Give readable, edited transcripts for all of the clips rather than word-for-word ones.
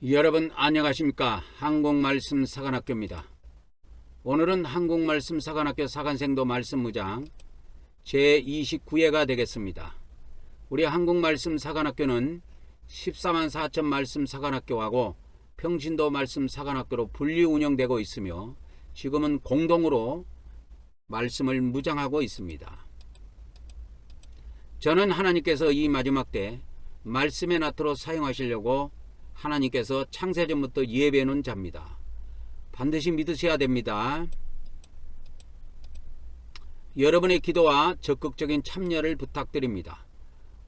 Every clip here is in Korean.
여러분 안녕하십니까? 한국말씀 사관학교입니다. 오늘은 한국말씀 사관학교 사관생도 말씀무장 제29회가 되겠습니다. 우리 한국말씀 사관학교는 14만 4천 말씀 사관학교하고 평신도 말씀 사관학교로 분리 운영되고 있으며 지금은 공동으로 말씀을 무장하고 있습니다. 저는 하나님께서 이 마지막 때 말씀의 나트로 사용하시려고 하나님께서 창세전부터 예배해 놓은 자입니다. 반드시 믿으셔야 됩니다. 여러분의 기도와 적극적인 참여를 부탁드립니다.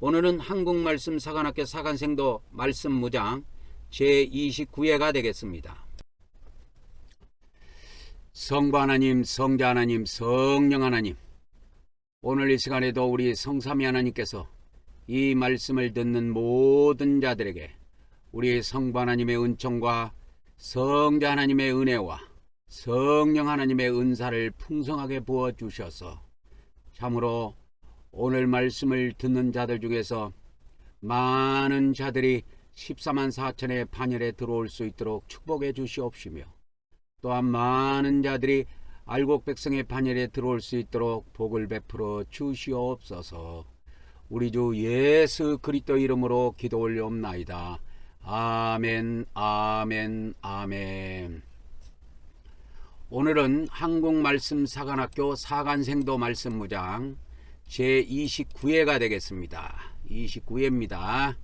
오늘은 한국말씀 사관학교 사관생도 말씀무장 제29회가 되겠습니다. 성부 하나님, 성자 하나님, 성령 하나님, 오늘 이 시간에도 우리 성삼위 하나님께서 이 말씀을 듣는 모든 자들에게 우리 성부 하나님의 은총과 성자 하나님의 은혜와 성령 하나님의 은사를 풍성하게 부어주셔서 참으로 오늘 말씀을 듣는 자들 중에서 많은 자들이 14만 4천의 반열에 들어올 수 있도록 축복해 주시옵시며, 또한 많은 자들이 알곡 백성의 반열에 들어올 수 있도록 복을 베풀어 주시옵소서. 우리 주 예수 그리스도 이름으로 기도 올려옵나이다. 아멘, 아멘, 아멘. 오늘은 한국말씀 사관학교 사관생도 말씀무장 제29회가 되겠습니다. 29회입니다.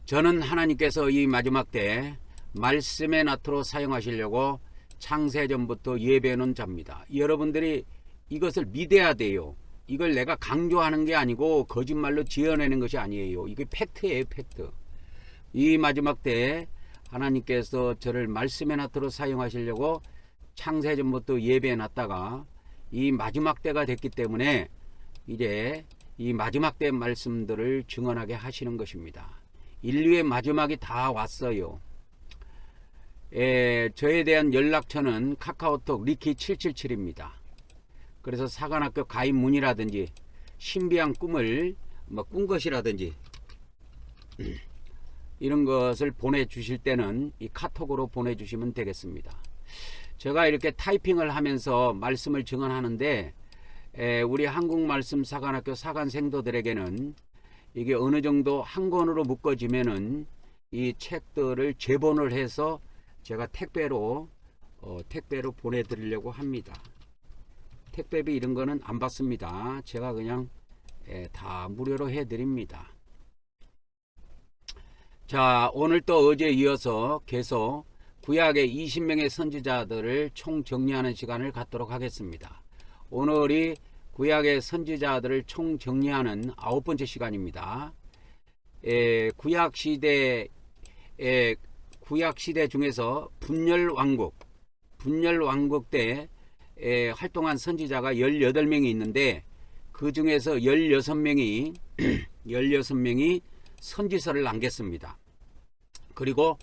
저는 하나님께서 이 마지막 때 말씀의 나트로 사용하시려고 창세전부터 예배해 놓은 자입니다. 여러분들이 이것을 믿어야 돼요. 이걸 내가 강조하는 게 아니고 거짓말로 지어내는 것이 아니에요. 이게 팩트예요, 팩트. 이 마지막 때 하나님께서 저를 말씀의 나트로 사용하시려고 창세전부터 예배해 놨다가 이 마지막 때가 됐기 때문에 이제 이 마지막 때 말씀들을 증언하게 하시는 것입니다. 인류의 마지막이 다 왔어요. 저에 대한 연락처는 카카오톡 리키777입니다. 그래서 사관학교 가입 문의라든지 신비한 꿈을 꾼 것이라든지 이런 것을 보내주실 때는 이 카톡으로 보내주시면 되겠습니다. 제가 이렇게 타이핑을 하면서 말씀을 증언하는데 우리 한국말씀 사관학교 사관생도들에게는 이게 어느 정도 한 권으로 묶어지면은 이 책들을 재본을 해서 제가 택배로 보내드리려고 합니다. 택배비 이런 거는 안 받습니다. 제가 그냥 다 무료로 해드립니다. 자, 오늘 또 어제 이어서 계속 구약의 20명의 선지자들을 총 정리하는 시간을 갖도록 하겠습니다. 오늘이 구약의 선지자들을 총 정리하는 9번째 시간입니다. 구약시대 중에서 분열왕국 때 활동한 선지자가 18명이 있는데 그 중에서 16명이 선지서를 남겼습니다. 그리고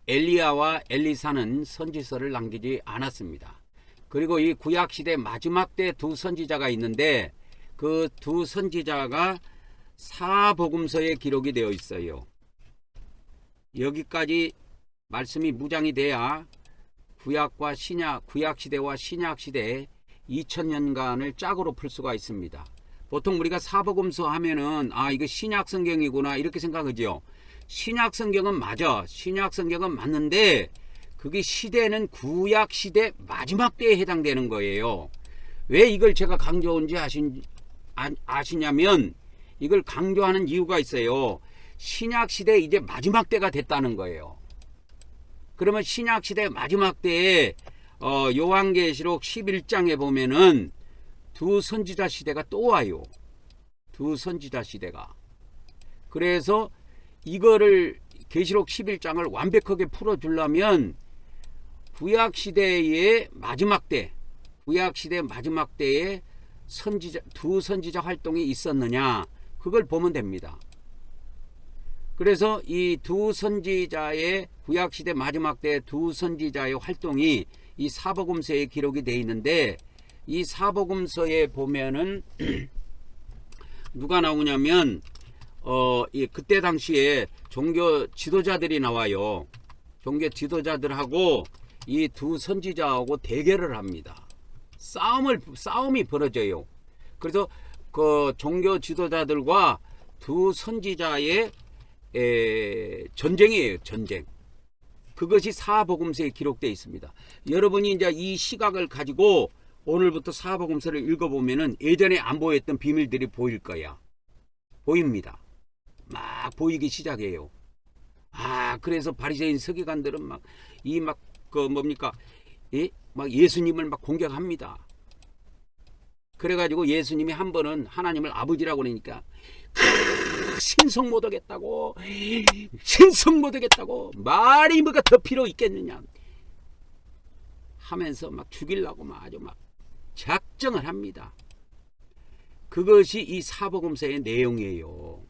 엘리야와 엘리사는 선지서를 남기지 않았습니다. 그리고 이 구약시대 마지막 때 두 선지자가 있는데 그 두 선지자가 사복음서에 기록이 되어 있어요. 여기까지 말씀이 무장이 돼야 구약과 신약, 구약시대와 신약시대 2000년간을 짝으로 풀 수가 있습니다. 보통 우리가 사복음서 하면은 이거 신약성경이구나 이렇게 생각하죠. 신약성경은 맞아. 신약성경은 맞는데 그게 시대는 구약시대 마지막 때에 해당되는 거예요. 왜 이걸 제가 강조한지 아시냐면 이걸 강조하는 이유가 있어요. 신약시대 이제 마지막 때가 됐다는 거예요. 그러면 신약시대 마지막 때에 요한계시록 11장에 보면은 두 선지자 시대가 또 와요. 두 선지자 시대가. 그래서 이거를 계시록 11장을 완벽하게 풀어주려면 구약시대의 마지막 때, 구약시대 마지막 때에 두 선지자 활동이 있었느냐 그걸 보면 됩니다. 그래서 이 두 선지자의 구약시대 마지막 때 두 선지자의 활동이 이 사복음서에 기록이 되어 있는데 이 사복음서에 보면은 누가 나오냐면 그때 당시에 종교 지도자들이 나와요. 종교 지도자들하고 이 두 선지자하고 대결을 합니다. 싸움이 벌어져요. 그래서 그 종교 지도자들과 두 선지자의 전쟁이에요. 전쟁. 그것이 사복음서에 기록되어 있습니다. 여러분이 이제 이 시각을 가지고 오늘부터 사복음서를 읽어보면은 예전에 안 보였던 비밀들이 보일 거야. 보입니다. 막 보이기 시작해요. 그래서 바리새인 서기관들은 막 막 예수님을 막 공격합니다. 그래가지고 예수님이 한 번은 하나님을 아버지라고 그러니까 신성 못하겠다고 말이 뭐가 더 필요 있겠느냐 하면서 막 죽이려고 막 아주 막 작정을 합니다. 그것이 이 사복음서의 내용이에요.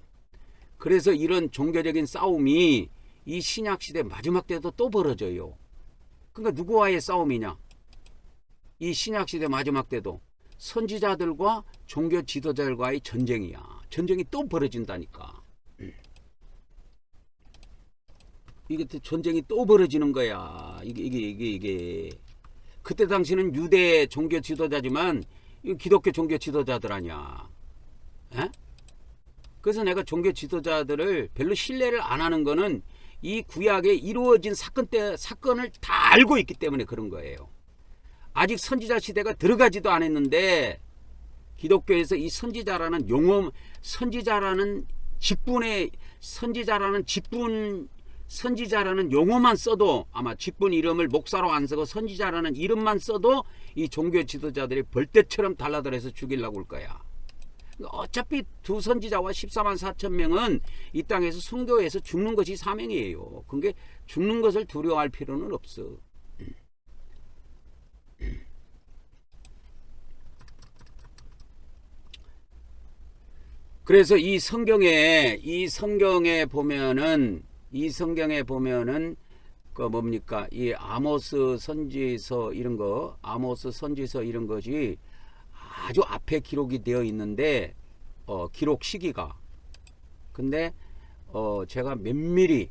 그래서 이런 종교적인 싸움이 이 신약시대 마지막 때도 또 벌어져요. 그러니까 누구와의 싸움이냐? 이 신약시대 마지막 때도 선지자들과 종교 지도자들과의 전쟁이야. 전쟁이 또 벌어진다니까. 이게 전쟁이 또 벌어지는 거야. 이게. 그때 당시는 유대 종교 지도자지만 기독교 종교 지도자들 아니야. 에? 그래서 내가 종교 지도자들을 별로 신뢰를 안 하는 거는 이 구약에 이루어진 사건을 다 알고 있기 때문에 그런 거예요. 아직 선지자 시대가 들어가지도 않았는데 기독교에서 이 선지자라는 선지자라는 용어만 써도 아마 직분 이름을 목사로 안 쓰고 선지자라는 이름만 써도 이 종교 지도자들이 벌떼처럼 달라들어서 죽이려고 할 거야. 어차피 두 선지자와 14만 4천 명은 이 땅에서 순교해서 죽는 것이 사명이에요. 그게 죽는 것을 두려워할 필요는 없어. 그래서 이 성경에 보면은 그 뭡니까? 이 아모스 선지서 이런 것이 아주 앞에 기록이 되어 있는데 기록 시기가 근데 제가 면밀히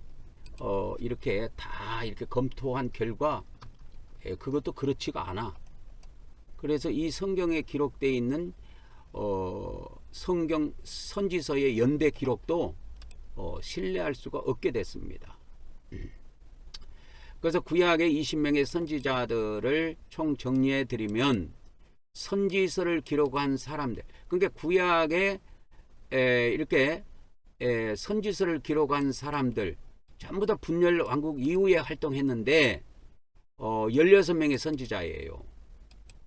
이렇게 다 이렇게 검토한 결과 그것도 그렇지가 않아. 그래서 이 성경에 기록되어 있는 성경 선지서의 연대 기록도 신뢰할 수가 없게 됐습니다. 그래서 구약의 20명의 선지자들을 총 정리해 드리면 선지서를 기록한 사람들, 그러니까 구약에 이렇게 선지서를 기록한 사람들 전부 다 분열 왕국 이후에 활동했는데 16명의 선지자예요.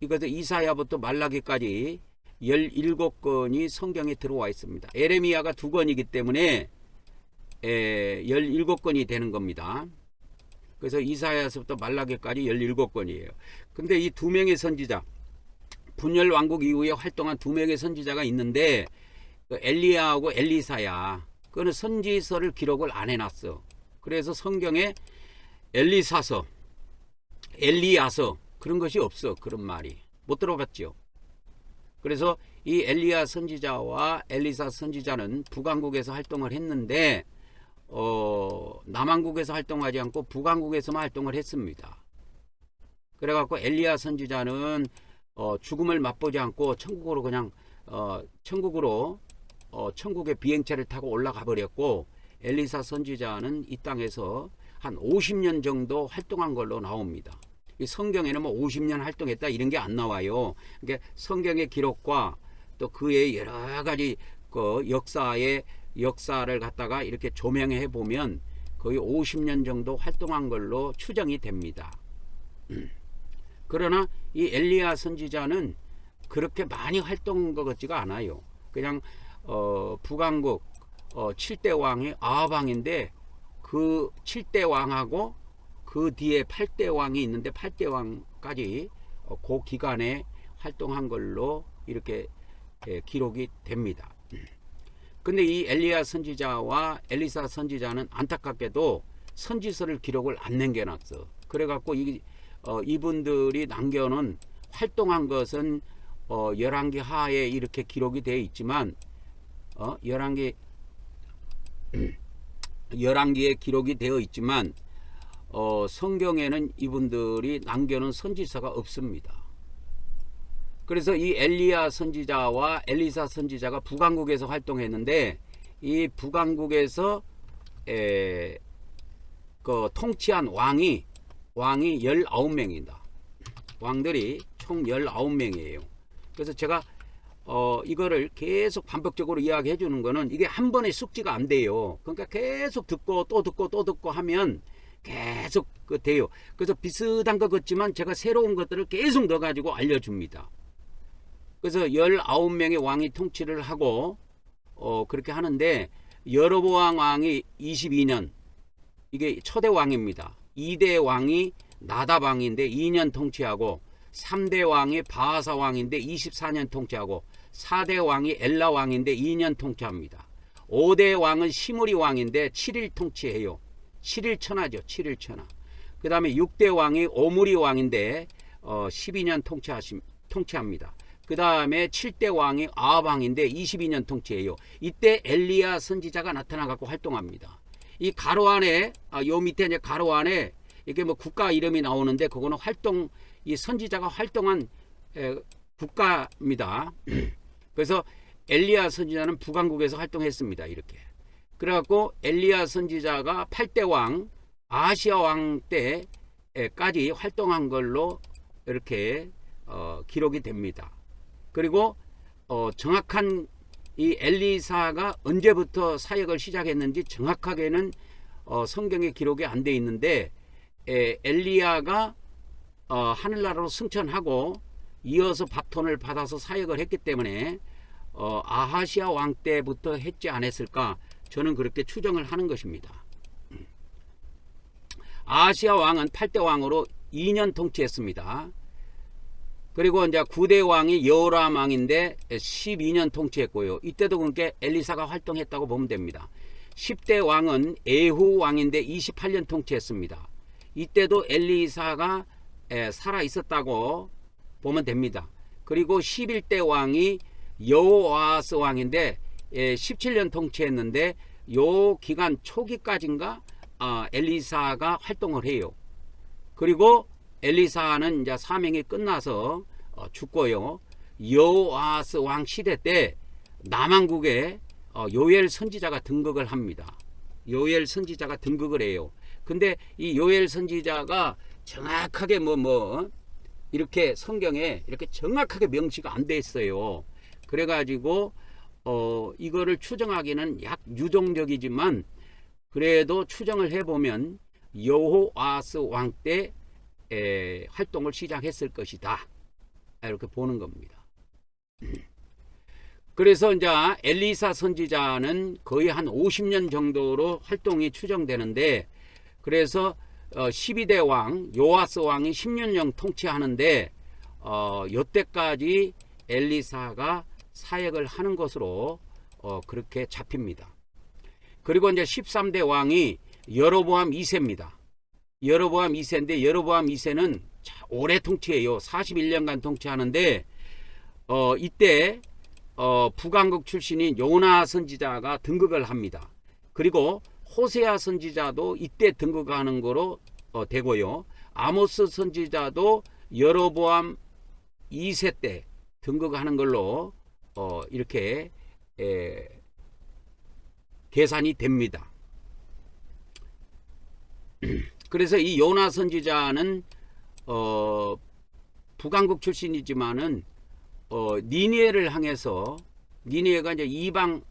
이것은 이사야부터 말라기까지 17권이 성경에 들어와 있습니다. 에레미야가 2권이기 때문에 17권이 되는 겁니다. 그래서 이사야서부터 말라기까지 17권이에요. 근데 이 2명의 선지자, 분열 왕국 이후에 활동한 2명의 선지자가 있는데 엘리야하고 엘리사야. 그거는 선지서를 기록을 안 해놨어. 그래서 성경에 엘리사서, 엘리야서 그런 것이 없어. 그런 말이 못 들어봤죠. 그래서 이 엘리야 선지자와 엘리사 선지자는 북왕국에서 활동을 했는데 남왕국에서 활동하지 않고 북왕국에서만 활동을 했습니다. 그래갖고 엘리야 선지자는 죽음을 맛보지 않고 천국의 비행체를 타고 올라가 버렸고, 엘리사 선지자는 이 땅에서 한 50년 정도 활동한 걸로 나옵니다. 이 성경에는 뭐 50년 활동했다 이런 게 안 나와요. 그러니까 성경의 기록과 또 그의 여러 가지 그 역사를 갖다가 이렇게 조명해 보면 거의 50년 정도 활동한 걸로 추정이 됩니다. 그러나 이 엘리야 선지자는 그렇게 많이 활동한 것 같지가 않아요. 그냥 북왕국 7대 왕이 아합왕인데 그 7대 왕하고 그 뒤에 8대 왕이 있는데 8대 왕까지 그 기간에 활동한 걸로 이렇게 기록이 됩니다. 근데 이 엘리야 선지자와 엘리사 선지자는 안타깝게도 선지서를 기록을 안 남겨놨어. 그래갖고 이분들이 남겨놓은 활동한 것은 열왕기 하에 이렇게 기록이 되어 있지만 열왕기 열왕기에 기록이 되어 있지만 성경에는 이분들이 남겨놓은 선지서가 없습니다. 그래서 이 엘리야 선지자와 엘리사 선지자가 북왕국에서 활동했는데 이 북왕국에서 그 통치한 왕이 19명이다. 왕들이 총 19명이에요. 그래서 제가 이거를 계속 반복적으로 이야기해 주는 거는 이게 한 번에 숙지가 안 돼요. 그러니까 계속 듣고 또 듣고 또 듣고 하면 계속 돼요. 그래서 비슷한 것 같지만 제가 새로운 것들을 계속 넣어 가지고 알려줍니다. 그래서 19명의 왕이 통치를 하고 그렇게 하는데 여로보암 왕이 22년, 이게 초대 왕입니다. 2대 왕이 나답 왕인데 2년 통치하고, 3대 왕이 바하사 왕인데 24년 통치하고, 4대 왕이 엘라 왕인데 2년 통치합니다. 5대 왕은 시므리 왕인데 7일 통치해요. 7일 천하죠. 7일 천하. 그 다음에 6대 왕이 오므리 왕인데 12년 통치합니다. 그 다음에 7대 왕이 아합 왕인데 22년 통치해요. 이때 엘리야 선지자가 나타나 갖고 활동합니다. 이 가로 안에 요 밑에 이제 가로 안에 이게 뭐 국가 이름이 나오는데 그거는 이 선지자가 활동한 국가입니다. 그래서 엘리야 선지자는 북왕국에서 활동했습니다. 이렇게. 그래갖고 엘리야 선지자가 8대 왕 아하시야 왕 때까지 활동한 걸로 이렇게 기록이 됩니다. 그리고 정확한 이 엘리사가 언제부터 사역을 시작했는지 정확하게는 성경에 기록이 안 돼 있는데 엘리야가 하늘나라로 승천하고 이어서 바톤을 받아서 사역을 했기 때문에 아하시아 왕 때부터 했지 않았을까, 저는 그렇게 추정을 하는 것입니다. 아하시아 왕은 8대 왕으로 2년 통치했습니다. 그리고 이제 9대 왕이 여호람 왕인데 12년 통치했고요. 이때도 그러니까 엘리사가 활동했다고 보면 됩니다. 10대 왕은 에후 왕인데 28년 통치했습니다. 이때도 엘리사가 살아 있었다고 보면 됩니다. 그리고 11대 왕이 여호아스 왕인데 17년 통치했는데 요 기간 초기까지인가 엘리사가 활동을 해요. 그리고 엘리사는 이제 사명이 끝나서 죽고요. 여호아스 왕 시대 때 남왕국에 요엘 선지자가 등극을 합니다. 요엘 선지자가 등극을 해요. 근데 이 요엘 선지자가 정확하게 이렇게 성경에 이렇게 정확하게 명시가 안 돼 있어요. 그래가지고 이거를 추정하기는 약 유동적이지만 그래도 추정을 해보면 여호아스 왕 때 활동을 시작했을 것이다, 이렇게 보는 겁니다. 그래서 이제 엘리사 선지자는 거의 한 50년 정도로 활동이 추정되는데, 그래서 12대 왕 요아스 왕이 10년령 통치하는데 요때까지 엘리사가 사역을 하는 것으로 그렇게 잡힙니다. 그리고 이제 13대 왕이 여로보암 2세입니다. 여로보암 2세인데 여로보암 2세는 오래 통치해요. 41년간 통치하는데 이때 북왕국 출신인 요나 선지자가 등극을 합니다. 그리고 호세아 선지자도 이때 등극하는 거로 되고요. 아모스 선지자도 여로보암 2세 때 등극하는 걸로 이렇게 계산이 됩니다. 그래서 이 요나 선지자는 북왕국 출신이지만은 니느웨를 향해서, 니느웨가 이제 이방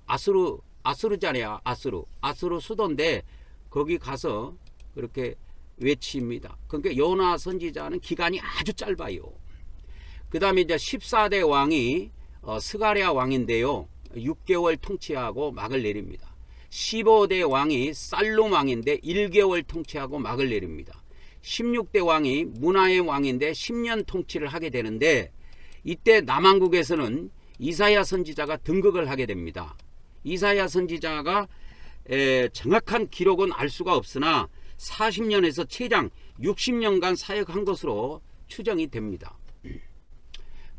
아수르잖아요. 아수르 수도인데 거기 가서 그렇게 외칩니다. 그러니까 요나 선지자는 기간이 아주 짧아요. 그 다음에 이제 14대 왕이 스가랴 왕인데요, 6개월 통치하고 막을 내립니다. 15대 왕이 살룸 왕인데 1개월 통치하고 막을 내립니다. 16대 왕이 문하엠 왕인데 10년 통치를 하게 되는데, 이때 남왕국에서는 이사야 선지자가 등극을 하게 됩니다. 이사야 선지자가 정확한 기록은 알 수가 없으나 40년에서 최장 60년간 사역한 것으로 추정이 됩니다.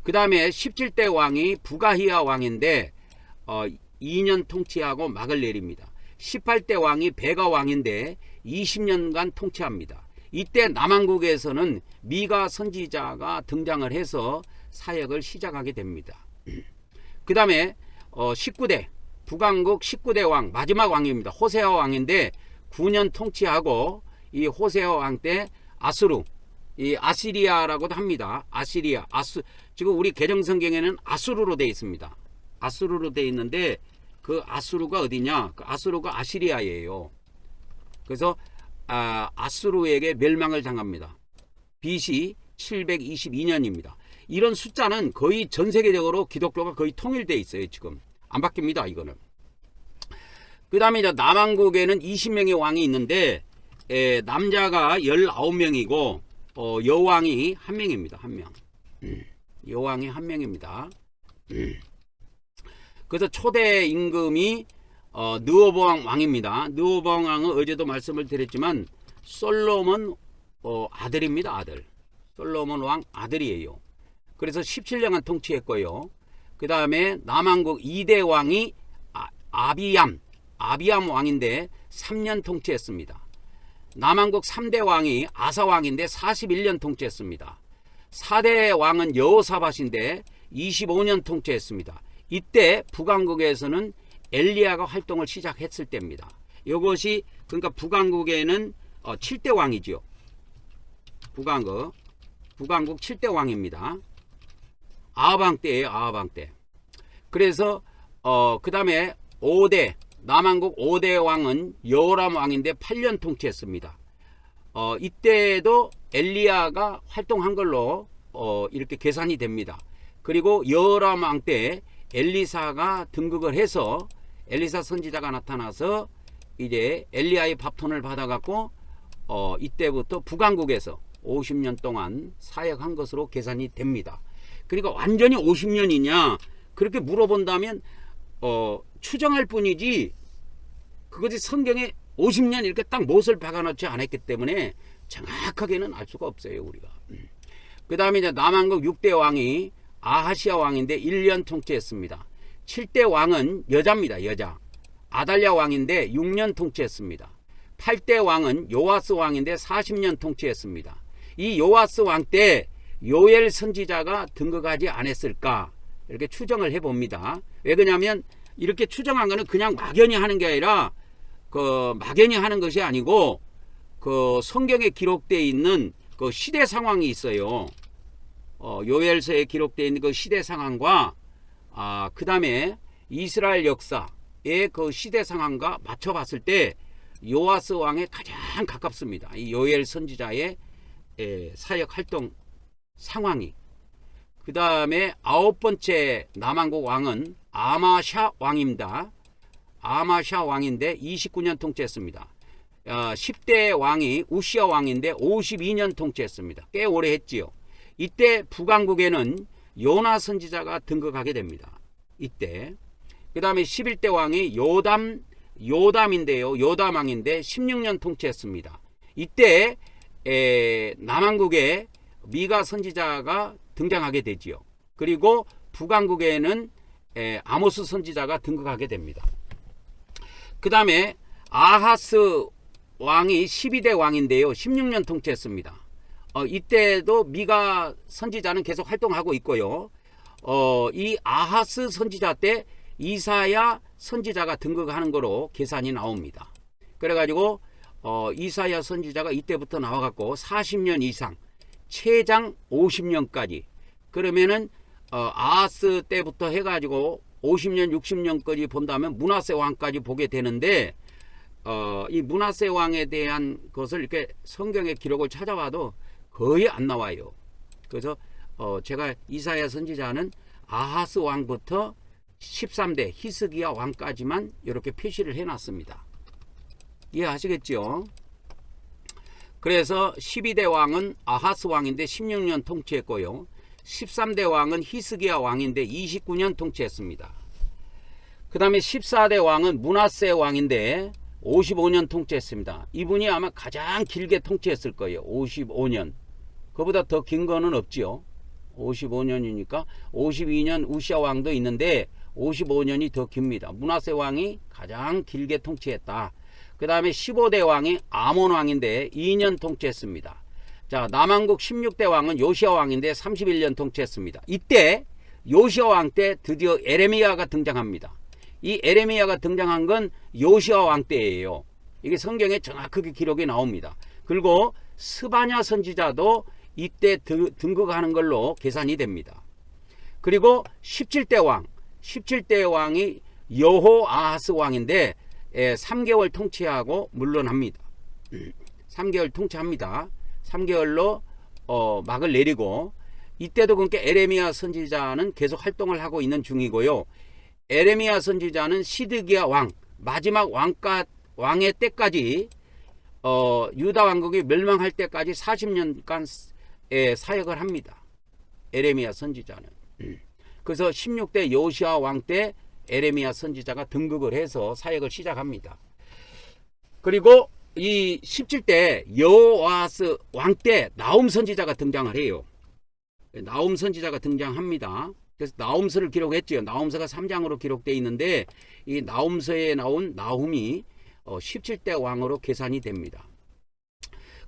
그 다음에 17대 왕이 부가히야 왕인데 2년 통치하고 막을 내립니다. 18대 왕이 베가 왕인데 20년간 통치합니다. 이때 남왕국에서는 미가 선지자가 등장을 해서 사역을 시작하게 됩니다. 그 다음에 19대 북왕국 19대 왕 마지막 왕입니다. 호세아 왕인데 9년 통치하고 이 호세아 왕 때 아수르 이 아시리아라고도 합니다. 아시리아 지금 우리 개정성경에는 아수르로 되어 있습니다. 아수르로 되어 있는데 그 아수르가 어디냐? 그 아수르가 아시리아예요. 그래서 아수르에게 멸망을 당합니다. BC 722년입니다. 이런 숫자는 거의 전 세계적으로 기독교가 거의 통일되어 있어요. 지금 안 바뀝니다. 이거는. 그 다음에 이제 남왕국에는 20명의 왕이 있는데 남자가 19명이고 여왕이 1명입니다. 1명. 여왕이 1명입니다. 그래서 초대 임금이 느호보왕 왕입니다. 느호보왕 왕은 어제도 말씀을 드렸지만 솔로몬 아들입니다. 아들. 솔로몬 왕 아들이에요. 그래서 17년간 통치했고요. 그 다음에 남왕국 2대 왕이 아비암 왕인데 3년 통치했습니다. 남왕국 3대 왕이 아사 왕인데 41년 통치했습니다. 4대 왕은 여호사밧인데 25년 통치했습니다. 이때 북왕국에서는 엘리야가 활동을 시작했을 때입니다. 이것이 그러니까 북왕국에는 7대 왕이죠. 북왕국 7대 왕입니다. 아하방 때예요. 아하방 때. 그래서 그 다음에 5대 남왕국 5대 왕은 여호람 왕인데 8년 통치했습니다. 이때도 엘리야가 활동한 걸로 이렇게 계산이 됩니다. 그리고 여호람 왕 때 엘리사가 등극을 해서 엘리사 선지자가 나타나서 이제 엘리야의 밥톤을 받아갖고 이때부터 북왕국에서 50년 동안 사역한 것으로 계산이 됩니다. 그러니까 완전히 50년이냐 그렇게 물어본다면 추정할 뿐이지 그것이 성경에 50년 이렇게 딱 못을 박아놓지 않았기 때문에 정확하게는 알 수가 없어요. 우리가. 그 다음에 이제 남왕국 6대 왕이 아하시아 왕인데 1년 통치했습니다. 7대 왕은 여자입니다. 여자. 아달랴 왕인데 6년 통치했습니다. 8대 왕은 요아스 왕인데 40년 통치했습니다. 이 요아스 왕 때 요엘 선지자가 등극하지 않았을까 이렇게 추정을 해봅니다. 왜 그러냐면 이렇게 추정한 거는 그냥 막연히 하는 게 아니라 막연히 하는 것이 아니고 성경에 기록되어 있는 그 시대 상황이 있어요. 요엘서에 기록되어 있는 그 시대 상황과 그 다음에 이스라엘 역사의 그 시대 상황과 맞춰봤을 때 요아스 왕에 가장 가깝습니다. 이 요엘 선지자의 사역 활동 상황이. 그 다음에 9번째 남왕국 왕은 아마샤 왕입니다. 아마샤 왕인데 29년 통치했습니다. 10대 왕이 우시아 왕인데 52년 통치했습니다. 꽤 오래 했지요. 이때 북왕국에는 요나 선지자가 등극하게 됩니다. 이때. 그 다음에 11대 왕이 요담인데요. 요담 왕인데 16년 통치했습니다. 이때 남왕국에 미가 선지자가 등장하게 되지요. 그리고 북왕국에는 아모스 선지자가 등극하게 됩니다. 그 다음에 아하스 왕이 12대 왕인데요. 16년 통치했습니다. 이때도 미가 선지자는 계속 활동하고 있고요. 이 아하스 선지자 때 이사야 선지자가 등극하는 거로 계산이 나옵니다. 그래가지고 이사야 선지자가 이때부터 나와갖고 40년 이상 최장 50년까지 그러면은 아하스 때부터 해가지고 50년 60년까지 본다면 므낫세 왕까지 보게 되는데 이 므낫세 왕에 대한 것을 이렇게 성경의 기록을 찾아봐도 거의 안 나와요. 그래서 제가 이사야 선지자는 아하스 왕부터 13대 히스기야 왕까지만 이렇게 표시를 해놨습니다. 이해하시겠죠? 그래서 12대 왕은 아하스 왕인데 16년 통치했고요. 13대 왕은 히스기야 왕인데 29년 통치했습니다. 그 다음에 14대 왕은 므낫세 왕인데 55년 통치했습니다. 이분이 아마 가장 길게 통치했을 거예요. 55년. 그보다 더 긴 거는 없지요. 55년이니까 52년 우시아 왕도 있는데 55년이 더 깁니다. 므낫세 왕이 가장 길게 통치했다. 그 다음에 15대 왕이 아몬 왕인데 2년 통치했습니다. 자, 남왕국 16대 왕은 요시야 왕인데 31년 통치했습니다. 이때 요시야 왕 때 드디어 에레미야가 등장합니다. 이 에레미야가 등장한 건 요시야 왕 때예요. 이게 성경에 정확하게 기록이 나옵니다. 그리고 스바냐 선지자도 이때 등극하는 걸로 계산이 됩니다. 그리고 17대 왕이 여호아하스 왕인데 3개월 통치하고 물러납니다. 3개월 통치합니다. 3개월로 막을 내리고, 이때도 그러니까 에레미야 선지자는 계속 활동을 하고 있는 중이고요. 에레미야 선지자는 시드기야 왕, 마지막 왕의 때까지 유다 왕국이 멸망할 때까지 40년간 사역을 합니다. 에레미야 선지자는. 그래서 16대 요시야 왕 때 에레미야 선지자가 등극을 해서 사역을 시작합니다. 그리고 이 17대 여호아스 왕 때 나훔 선지자가 등장을 해요. 나훔 선지자가 등장합니다. 그래서 나훔서를 기록했죠. 나훔서가 3장으로 기록되어 있는데 이 나훔서에 나온 나훔이 17대 왕으로 계산이 됩니다.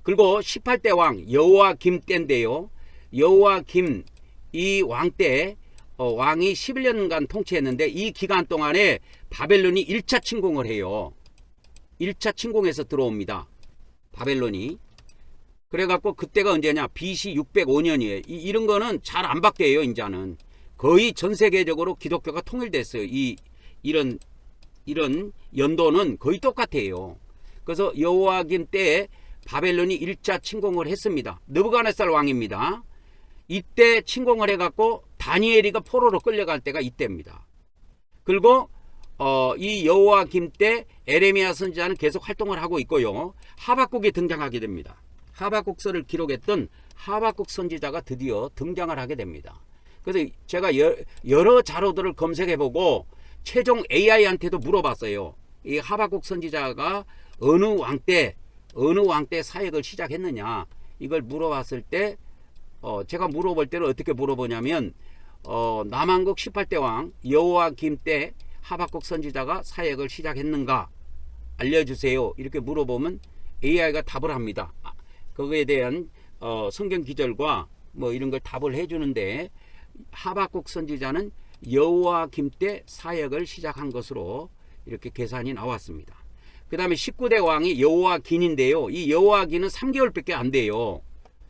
그리고 18대 왕 여호와김 때인데요. 여호와김 이 왕 때 왕이 11년간 통치했는데 이 기간 동안에 바벨론이 1차 침공을 해요. 1차 침공해서 들어옵니다. 바벨론이. 그래갖고 그때가 언제냐? BC 605년이에요. 이런 거는 잘 안 바뀌어요. 이제는 거의 전 세계적으로 기독교가 통일됐어요. 이런 연도는 거의 똑같아요. 그래서 여호와김 때에 바벨론이 1차 침공을 했습니다. 느부갓네살 왕입니다. 이때 침공을 해갖고 다니엘이가 포로로 끌려갈 때가 이때입니다. 그리고 이 여호와김 때 에레미야 선지자는 계속 활동을 하고 있고요. 하박국이 등장하게 됩니다. 하박국서를 기록했던 하박국 선지자가 드디어 등장을 하게 됩니다. 그래서 제가 여러 자료들을 검색해보고 최종 AI한테도 물어봤어요. 이 하박국 선지자가 어느 왕 때 사역을 시작했느냐, 이걸 물어봤을 때 제가 물어볼 때는 어떻게 물어보냐면 남왕국 18대 왕 여호와김 때 하박국 선지자가 사역을 시작했는가 알려주세요. 이렇게 물어보면 AI가 답을 합니다. 그거에 대한 성경 기절과 뭐 이런 걸 답을 해주는데, 하박국 선지자는 여호와김 때 사역을 시작한 것으로 이렇게 계산이 나왔습니다. 그 다음에 19대 왕이 여호와긴인데요. 이 여호와긴은 3개월밖에 안 돼요.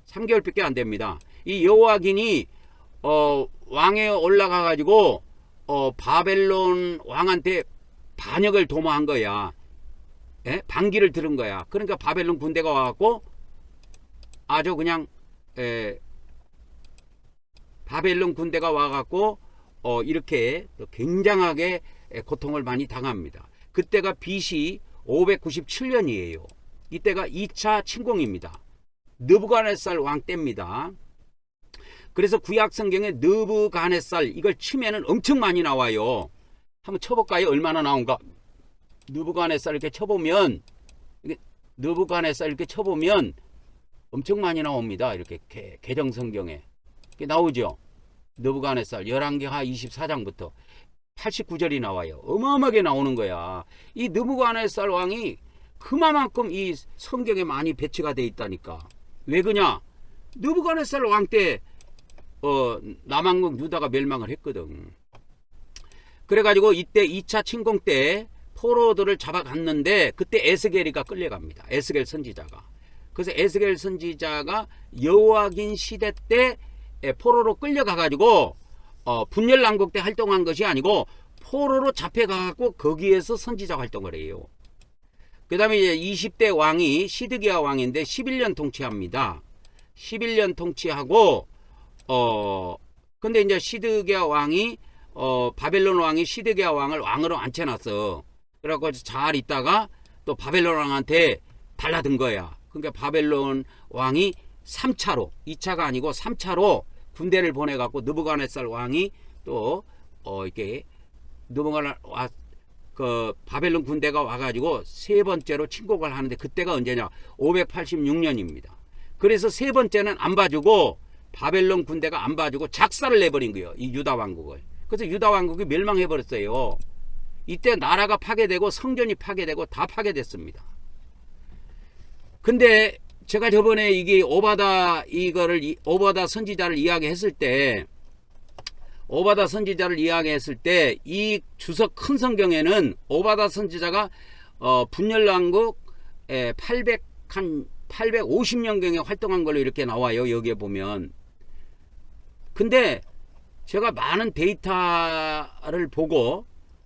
3개월밖에 안 됩니다. 이 여호와긴이 왕에 올라가 가지고 바벨론 왕한테 반역을 도모한 거야. 예? 반기를 들은 거야. 그러니까 바벨론 군대가 와갖고 아주 그냥 바벨론 군대가 와갖고 이렇게 굉장하게 고통을 많이 당합니다. 그때가 BC 597년이에요. 이때가 2차 침공입니다. 느부갓네살 왕 때입니다. 그래서 구약 성경에 느부갓네살 이걸 치면은 엄청 많이 나와요. 한번 쳐볼까요? 얼마나 나온가? 느부갓네살 이렇게 쳐보면, 느부갓네살 이렇게 쳐보면 엄청 많이 나옵니다. 이렇게 개정 성경에 이렇게 나오죠. 느부갓네살 열왕기하 24장부터 89절이 나와요. 어마어마하게 나오는 거야. 이 느부갓네살 왕이 그만큼 이 성경에 많이 배치가 돼 있다니까. 왜 그냐? 느부갓네살 왕 때 남왕국 유다가 멸망을 했거든. 그래가지고 이때 2차 침공 때 포로들을 잡아갔는데 그때 에스겔이가 끌려갑니다. 에스겔 선지자가. 그래서 에스겔 선지자가 여호와긴 시대 때 포로로 끌려가가지고 분열왕국 때 활동한 것이 아니고 포로로 잡혀가고 거기에서 선지자 활동을 해요. 그 다음에 이제 20대 왕이 시드기야 왕인데 11년 통치합니다. 11년 통치하고 근데 이제 시드기야 왕이 바벨론 왕이 시드기야 왕을 왕으로 앉혀놨어. 그래갖고 잘 있다가 또 바벨론 왕한테 달라든 거야. 그러니까 바벨론 왕이 3차로 2차가 아니고 3차로 군대를 보내갖고 느부갓네살 왕이 또 이렇게 그 바벨론 군대가 와가지고 세 번째로 침공을 하는데 그때가 언제냐? 586년입니다. 그래서 세 번째는 안 봐주고 바벨론 군대가 안 봐주고 작사를 내버린 거예요. 이 유다 왕국을. 그래서 유다 왕국이 멸망해 버렸어요. 이때 나라가 파괴되고 성전이 파괴되고 다 파괴됐습니다. 근데 제가 저번에 이게 오바다 선지자를 이야기했을 때 이 주석 큰 성경에는 오바다 선지자가 분열왕국 850년경에 활동한 걸로 이렇게 나와요. 여기에 보면. 근데 제가 많은 데이터를 보고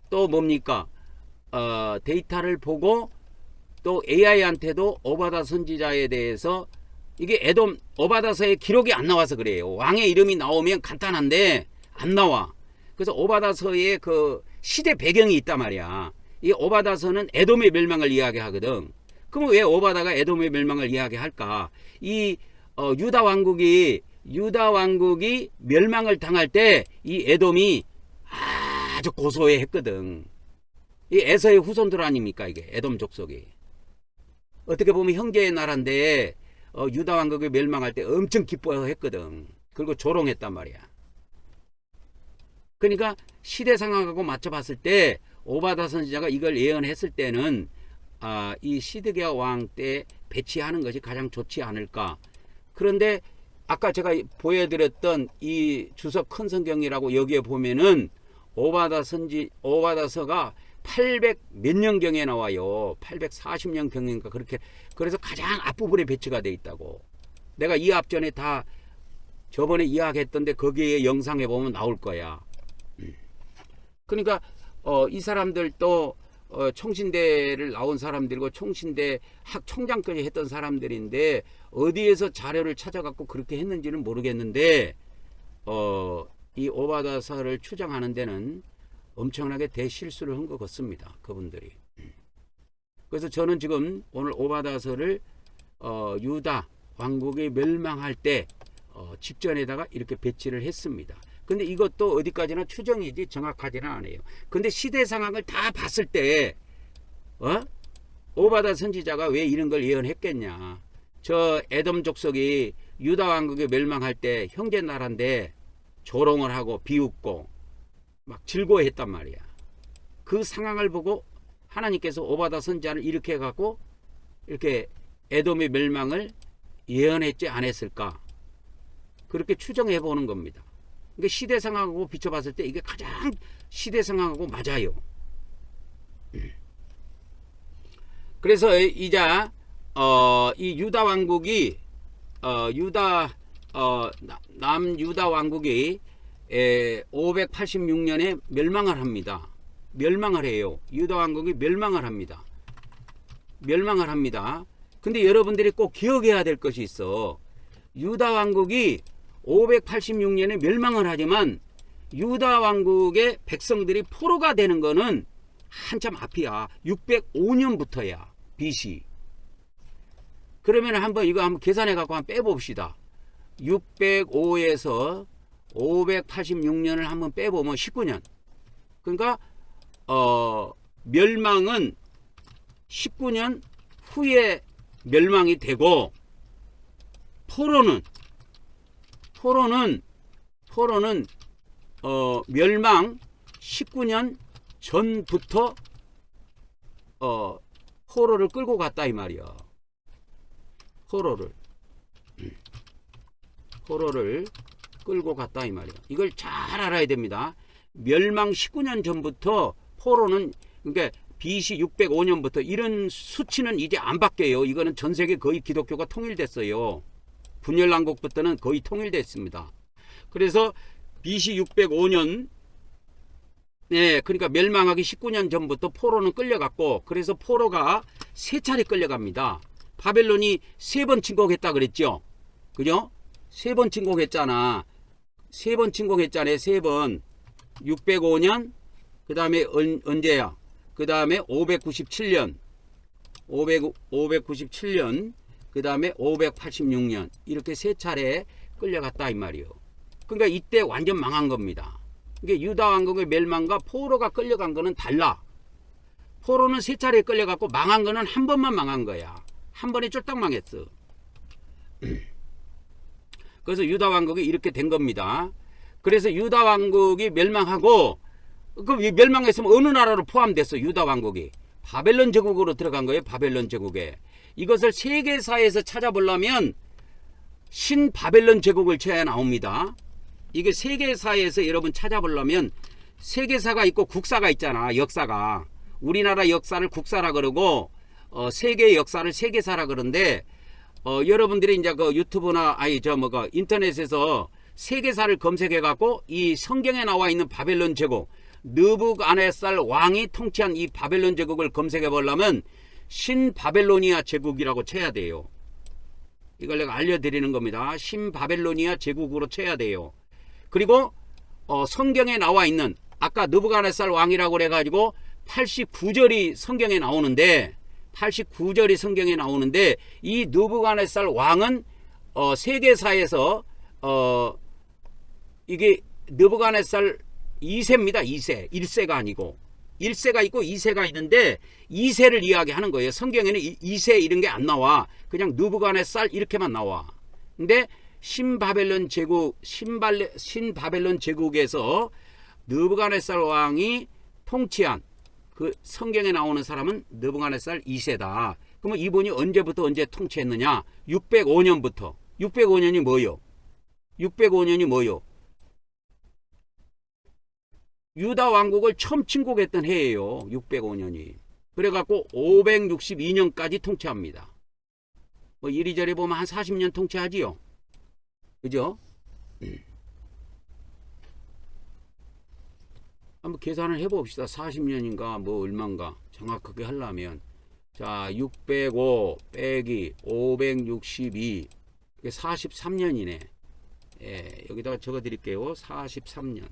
또 뭡니까? 데이터를 보고 또 AI한테도 오바다 선지자에 대해서 이게 오바다서의 기록이 안 나와서 그래요. 왕의 이름이 나오면 간단한데 안 나와. 그래서 오바다서의 그 시대 배경이 있단 말이야. 이 오바다서는 에돔의 멸망을 이야기하거든. 그럼 왜 오바다가 에돔의 멸망을 이야기할까? 이 유다 왕국이 멸망을 당할 때 이 에돔이 아주 고소해했거든. 이 에서의 후손들 아닙니까? 이게 에돔 족속이. 어떻게 보면 형제의 나라인데 유다 왕국이 멸망할 때 엄청 기뻐했거든. 그리고 조롱했단 말이야. 그러니까 시대 상황하고 맞춰봤을 때 오바다 선지자가 이걸 예언했을 때는 이 시드기야 왕 때 배치하는 것이 가장 좋지 않을까. 그런데 아까 제가 보여드렸던 이 주석 큰 성경이라고 여기에 보면은 오바다서가 800 몇 년경에 나와요. 840년경인가 그렇게. 그래서 가장 앞부분에 배치가 돼 있다고. 내가 이 앞전에 다 저번에 이야기했던데 거기에 영상에 보면 나올 거야. 그러니까 이 사람들도 총신대를 나온 사람들이고 총신대 학총장까지 했던 사람들인데 어디에서 자료를 찾아갖고 그렇게 했는지는 모르겠는데 이 오바다서를 추정하는 데는 엄청나게 대실수를 한 것 같습니다. 그분들이. 그래서 저는 지금 오늘 오바다서를 유다 왕국이 멸망할 때 직전에다가 이렇게 배치를 했습니다. 근데 이것도 어디까지나 추정이지 정확하지는 않아요. 근데 시대 상황을 다 봤을 때 오바다 선지자가 왜 이런 걸 예언했겠냐. 저 에돔 족속이 유다 왕국이 멸망할 때 형제 나라인데 조롱을 하고 비웃고 막 즐거워했단 말이야. 그 상황을 보고 하나님께서 오바다 선지자를 이렇게 해갖고 이렇게 에돔의 멸망을 예언했지 않았을까. 그렇게 추정해 보는 겁니다. 그러니까 시대 상황하고 비춰봤을 때 이게 가장 시대 상황하고 맞아요. 그래서 이제 이 유다 왕국이 남유다 왕국이 586년에 멸망을 합니다. 멸망을 해요. 유다 왕국이 멸망을 합니다. 근데 여러분들이 꼭 기억해야 될 것이 있어. 유다 왕국이 586년에 멸망을 하지만 유다 왕국의 백성들이 포로가 되는 거는 한참 앞이야. 605년부터야. BC. 그러면 이거 한번 계산해 갖고 한번 빼봅시다. 605에서 586년을 한번 빼보면 19년. 그러니까 멸망은 19년 후에 멸망이 되고 포로는 멸망 19년 전부터 포로를 끌고 갔다 이 말이야. 포로를 끌고 갔다 이 말이야. 이걸 잘 알아야 됩니다. 멸망 19년 전부터 포로는, 그러니까 BC 605년부터 이런 수치는 이제 안 바뀌어요. 이거는 전 세계 거의 기독교가 통일됐어요. 분열왕국부터는 거의 통일됐습니다. 그래서 BC 605년, 그러니까 멸망하기 19년 전부터 포로는 끌려갔고, 그래서 포로가 세 차례 끌려갑니다. 바벨론이 3번 침공했다 그랬죠. 그죠? 3번 침공했잖아. 3번. 605년, 그 다음에 언제야? 그 다음에 597년, 그 다음에 586년, 이렇게 세 차례 끌려갔다 이 말이요. 그러니까 이때 완전 망한 겁니다. 그러니까 유다 왕국의 멸망과 포로가 끌려간 거는 달라. 포로는 세 차례 끌려갔고 망한 거는 한 번만 망한 거야. 한 번에 쫄딱 망했어. 그래서 유다 왕국이 이렇게 된 겁니다. 그래서 유다 왕국이 멸망하고 그 멸망했으면 어느 나라로 포함됐어? 유다 왕국이 바벨론 제국으로 들어간 거예요. 바벨론 제국에. 이것을 세계사에서 찾아보려면 신바벨론 제국을 쳐야 나옵니다. 이게 세계사에서 여러분 찾아보려면 세계사가 있고 국사가 있잖아. 역사가. 우리나라 역사를 국사라 그러고 세계 역사를 세계사라 그러는데 여러분들이 이제 그 유튜브나 인터넷에서 세계사를 검색해 갖고 이 성경에 나와 있는 바벨론 제국 느부갓네살 왕이 통치한 이 바벨론 제국을 검색해 보려면 신바벨로니아 제국이라고 쳐야 돼요. 이걸 내가 알려드리는 겁니다. 신바벨로니아 제국으로 쳐야 돼요. 그리고 성경에 나와 있는 아까 느부갓네살 왕이라고 그래가지고 89절이 성경에 나오는데 89절이 성경에 나오는데 이 느부갓네살 왕은 세계사에서 이게 느부갓네살 2세입니다. 2세. 1세가 아니고 1세가 있고 2세가 있는데 2세를 이야기하는 거예요. 성경에는 2세 이런 게 안 나와. 그냥 느부갓네살 이렇게만 나와. 근데 신바벨론 제국에서 느부갓네살 왕이 통치한 그 성경에 나오는 사람은 느부갓네살 2세다. 그러면 이분이 언제부터 언제 통치했느냐? 605년부터. 605년이 뭐요? 605년이 뭐요? 유다 왕국을 처음 침공했던 해예요. 605년이. 그래갖고 562년까지 통치합니다. 뭐 이리저리 보면 한 40년 통치하지요. 그죠? 한번 계산을 해봅시다. 40년인가 뭐 얼마인가 정확하게 하려면 자 605 빼기 562 그게 43년이네. 예, 여기다가 적어 드릴게요. 43년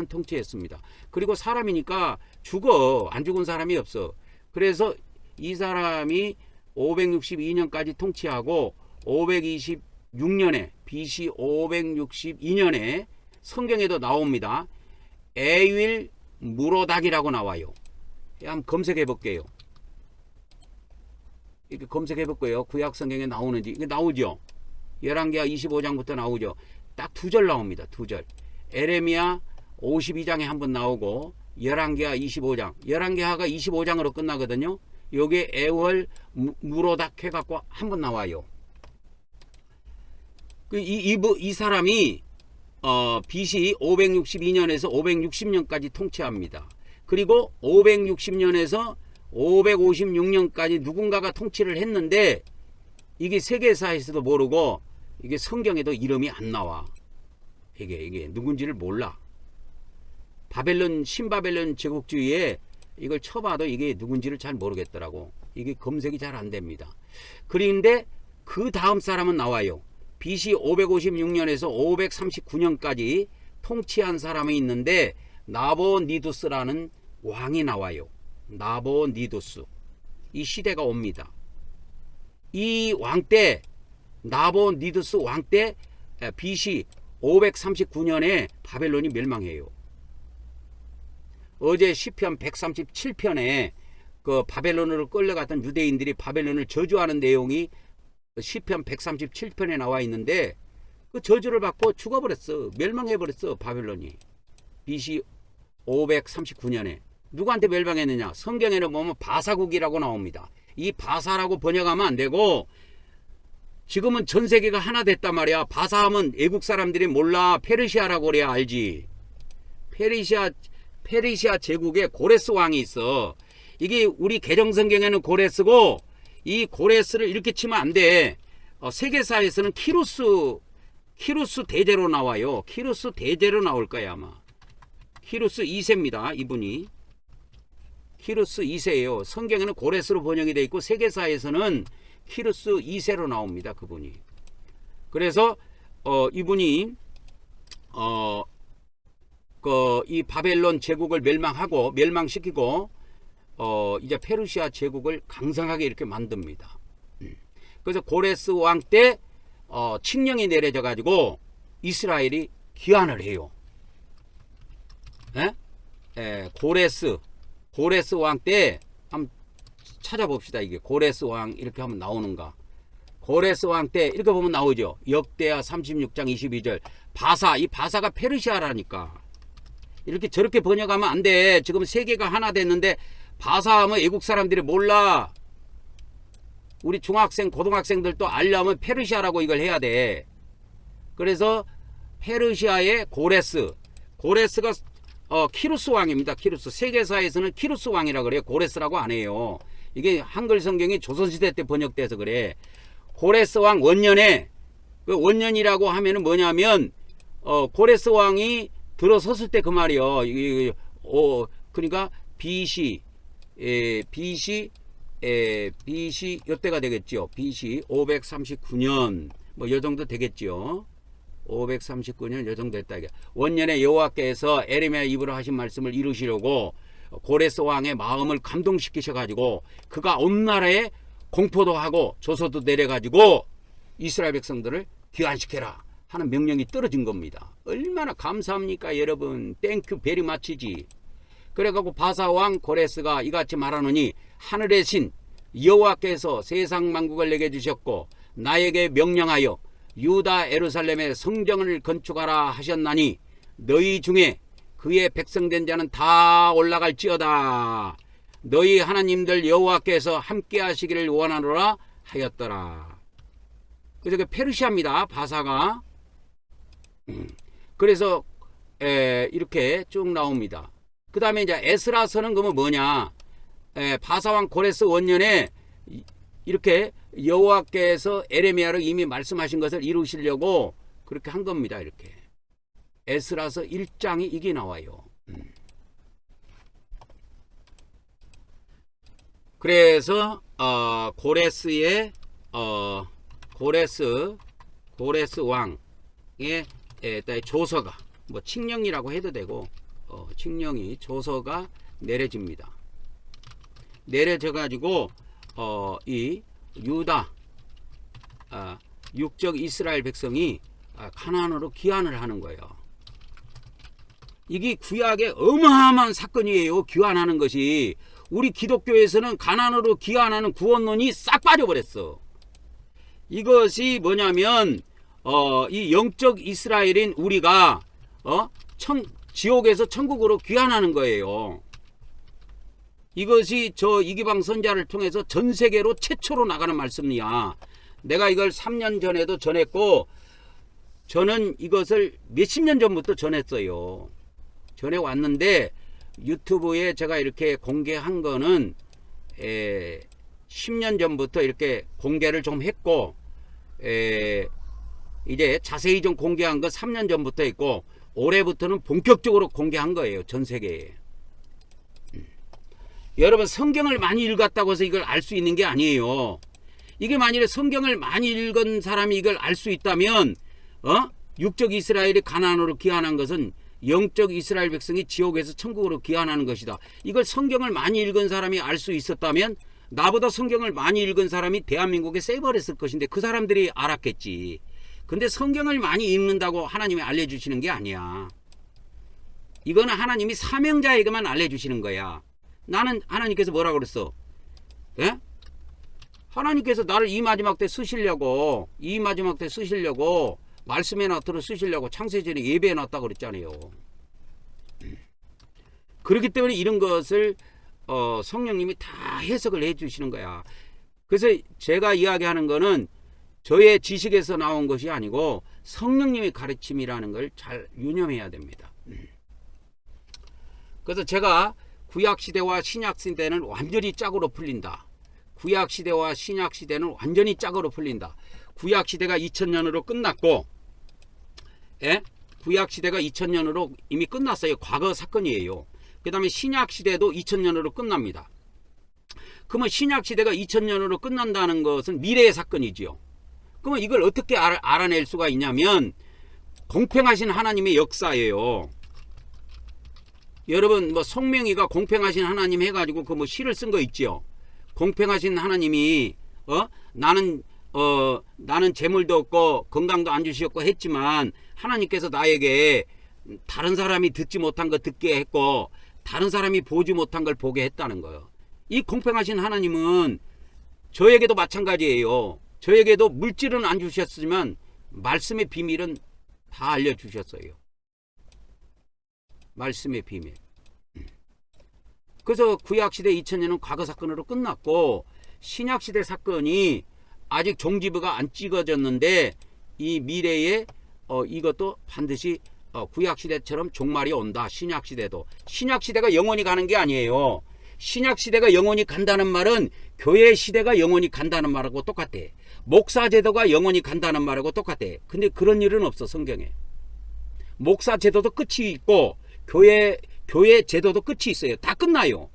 통치했습니다. 그리고 사람이니까 죽어. 안 죽은 사람이 없어. 그래서 이 사람이 562년까지 통치하고 526년에 BC 562년에 성경에도 나옵니다. 에윌 무로닥이라고 나와요. 한번 검색해 볼게요. 이렇게 검색해 볼게요. 구약 성경에 나오는지. 이게 나오죠. 열왕기하 25장부터 나오죠. 딱 2절 나옵니다. 2절. 에레미야 52장에 한번 나오고 열왕기하 25장. 열왕기하가 25장으로 끝나거든요. 요게 에월 무로닥 해갖고 한번 나와요. 이 사람이 BC 562년에서 560년까지 통치합니다. 그리고 560년에서 556년까지 누군가가 통치를 했는데 이게 세계사에서도 모르고 이게 성경에도 이름이 안 나와. 이게 누군지를 몰라. 신바벨론 제국주의에 이걸 쳐봐도 이게 누군지를 잘 모르겠더라고. 이게 검색이 잘 안 됩니다. 그런데 그 다음 사람은 나와요. BC 556년에서 539년까지 통치한 사람이 있는데 나보니두스라는 왕이 나와요. 나보니두스. 이 시대가 옵니다. 이 왕 때 나보니두스 왕 때 BC 539년에 바벨론이 멸망해요. 어제 시편 137편에 그 바벨론으로 끌려갔던 유대인들이 바벨론을 저주하는 내용이 시편 137편에 나와 있는데 그 저주를 받고 죽어버렸어. 멸망해버렸어. 바벨론이. BC 539년에. 누구한테 멸망했느냐? 성경에는 보면 바사국이라고 나옵니다. 이 바사라고 번역하면 안 되고 지금은 전 세계가 하나 됐단 말이야. 바사하면 외국 사람들이 몰라. 페르시아라고 그래야 알지. 페르시아 제국에 고레스 왕이 있어. 이게 우리 개정성경에는 고레스고 이 고레스를 이렇게 치면 안 돼. 세계사에서는 키루스 대제로 나와요. 키루스 대제로 나올 거야 아마. 키루스 2세입니다. 이분이. 키루스 2세예요. 성경에는 고레스로 번역이 되어 있고 세계사에서는 키루스 2세로 나옵니다. 그분이. 그래서 이분이 이 바벨론 제국을 멸망시키고 이제 페르시아 제국을 강성하게 이렇게 만듭니다. 그래서 고레스 왕 때 칙령이 내려져 가지고 이스라엘이 귀환을 해요. 고레스 왕 때 한번 찾아봅시다. 이게 고레스 왕 이렇게 하면 나오는가. 고레스 왕 때 이렇게 보면 나오죠. 역대하 36장 22절. 바사, 이 바사가 페르시아라니까. 이렇게 저렇게 번역하면 안 돼. 지금 세계가 하나 됐는데 바사하면 외국 사람들이 몰라. 우리 중학생, 고등학생들도 알려면 페르시아라고 이걸 해야 돼. 그래서 페르시아의 고레스. 고레스가 키루스 왕입니다. 키루스. 세계사에서는 키루스 왕이라 그래요. 고레스라고 안 해요. 이게 한글 성경이 조선시대 때 번역돼서 그래. 고레스 왕 원년에, 그 원년이라고 하면은 뭐냐면 고레스 왕이 들어섰을 때 그 말이요. 그러니까 BC 이때가 되겠죠. BC 539년 뭐 요 정도 되겠죠. 539년 요 정도 됐다. 원년에 여호와께서 에레미야 입으로 하신 말씀을 이루시려고 고레스 왕의 마음을 감동시키셔 가지고 그가 온 나라에 공포도 하고 조서도 내려 가지고 이스라엘 백성들을 귀환시켜라 하는 명령이 떨어진 겁니다. 얼마나 감사합니까 여러분. 땡큐 베리 마치지. 그래갖고 바사왕 고레스가 이같이 말하노니 하늘의 신 여호와께서 세상 만국을 내게 주셨고 나에게 명령하여 유다 예루살렘에 성전을 건축하라 하셨나니 너희 중에 그의 백성된 자는 다 올라갈지어다. 너희 하나님들 여호와께서 함께 하시기를 원하노라 하였더라. 그래서 그 페르시아입니다. 바사가. 그래서 이렇게 쭉 나옵니다. 그 다음에 이제 에스라서는 그러면 뭐냐. 바사왕 고레스 원년에 이렇게 여호와께서 에레미야로 이미 말씀하신 것을 이루시려고 그렇게 한 겁니다. 이렇게 에스라서 1장이 이게 나와요. 그래서 고레스의 고레스 왕의 조서가 뭐 칙령이라고 해도 되고 칙령이 조서가 내려집니다. 내려져 가지고 이 유다 육적 이스라엘 백성이 가나안으로 귀환을 하는 거예요. 이게 구약의 어마어마한 사건이에요. 귀환하는 것이. 우리 기독교에서는 가나안으로 귀환하는 구원론이 싹 빠져버렸어. 이것이 뭐냐면 이 영적 이스라엘인 우리가 지옥에서 천국으로 귀환하는 거예요. 이것이 저 이기방 선자를 통해서 전 세계로 최초로 나가는 말씀이야. 내가 이걸 3년 전에도 전했고 저는 이것을 몇십 년 전부터 전했어요. 전해왔는데 유튜브에 제가 이렇게 공개한 거는 10년 전부터 이렇게 공개를 좀 했고 이제 자세히 좀 공개한 거 3년 전부터 했고 올해부터는 본격적으로 공개한 거예요. 전 세계에. 여러분 성경을 많이 읽었다고 해서 이걸 알 수 있는 게 아니에요. 이게 만일에 성경을 많이 읽은 사람이 이걸 알 수 있다면 육적 이스라엘이 가나안으로 귀환한 것은 영적 이스라엘 백성이 지옥에서 천국으로 귀환하는 것이다. 이걸 성경을 많이 읽은 사람이 알 수 있었다면 나보다 성경을 많이 읽은 사람이 대한민국에 세이버렸을 것인데 그 사람들이 알았겠지. 근데 성경을 많이 읽는다고 하나님이 알려주시는 게 아니야. 이거는 하나님이 사명자에게만 알려주시는 거야. 나는 하나님께서 뭐라고 그랬어? 예? 하나님께서 나를 이 마지막 때 쓰시려고 말씀에 나토록 쓰시려고 창세전에 예배해 놨다고 그랬잖아요. 그렇기 때문에 이런 것을 성령님이 다 해석을 해 주시는 거야. 그래서 제가 이야기하는 거는 저의 지식에서 나온 것이 아니고 성령님의 가르침이라는 걸 잘 유념해야 됩니다. 그래서 제가 구약시대와 신약시대는 완전히 짝으로 풀린다. 구약시대와 신약시대는 완전히 짝으로 풀린다. 구약시대가 2000년으로 끝났고 구약시대가 2000년으로 이미 끝났어요. 과거 사건이에요. 그 다음에 신약시대도 2000년으로 끝납니다. 그러면 신약시대가 2000년으로 끝난다는 것은 미래의 사건이지요. 그러면 이걸 어떻게 알아낼 수가 있냐면 공평하신 하나님의 역사예요. 여러분 뭐 송명이가 공평하신 하나님 해가지고 그 뭐 시를 쓴 거 있지요. 공평하신 하나님이 나는 재물도 없고 건강도 안 주셨고 했지만 하나님께서 나에게 다른 사람이 듣지 못한 거 듣게 했고 다른 사람이 보지 못한 걸 보게 했다는 거예요. 이 공평하신 하나님은 저에게도 마찬가지예요. 저에게도 물질은 안 주셨지만 말씀의 비밀은 다 알려주셨어요. 말씀의 비밀. 그래서 구약시대 2000년은 과거 사건으로 끝났고 신약시대 사건이 아직 종지부가 안 찍어졌는데 이 미래에 이것도 반드시 구약시대처럼 종말이 온다. 신약시대도. 신약시대가 영원히 가는 게 아니에요. 신약시대가 영원히 간다는 말은 교회 시대가 영원히 간다는 말하고 똑같아. 목사제도가 영원히 간다는 말하고 똑같아. 근데 그런 일은 없어 성경에. 목사제도도 끝이 있고 교회 제도도 끝이 있어요. 다 끝나요.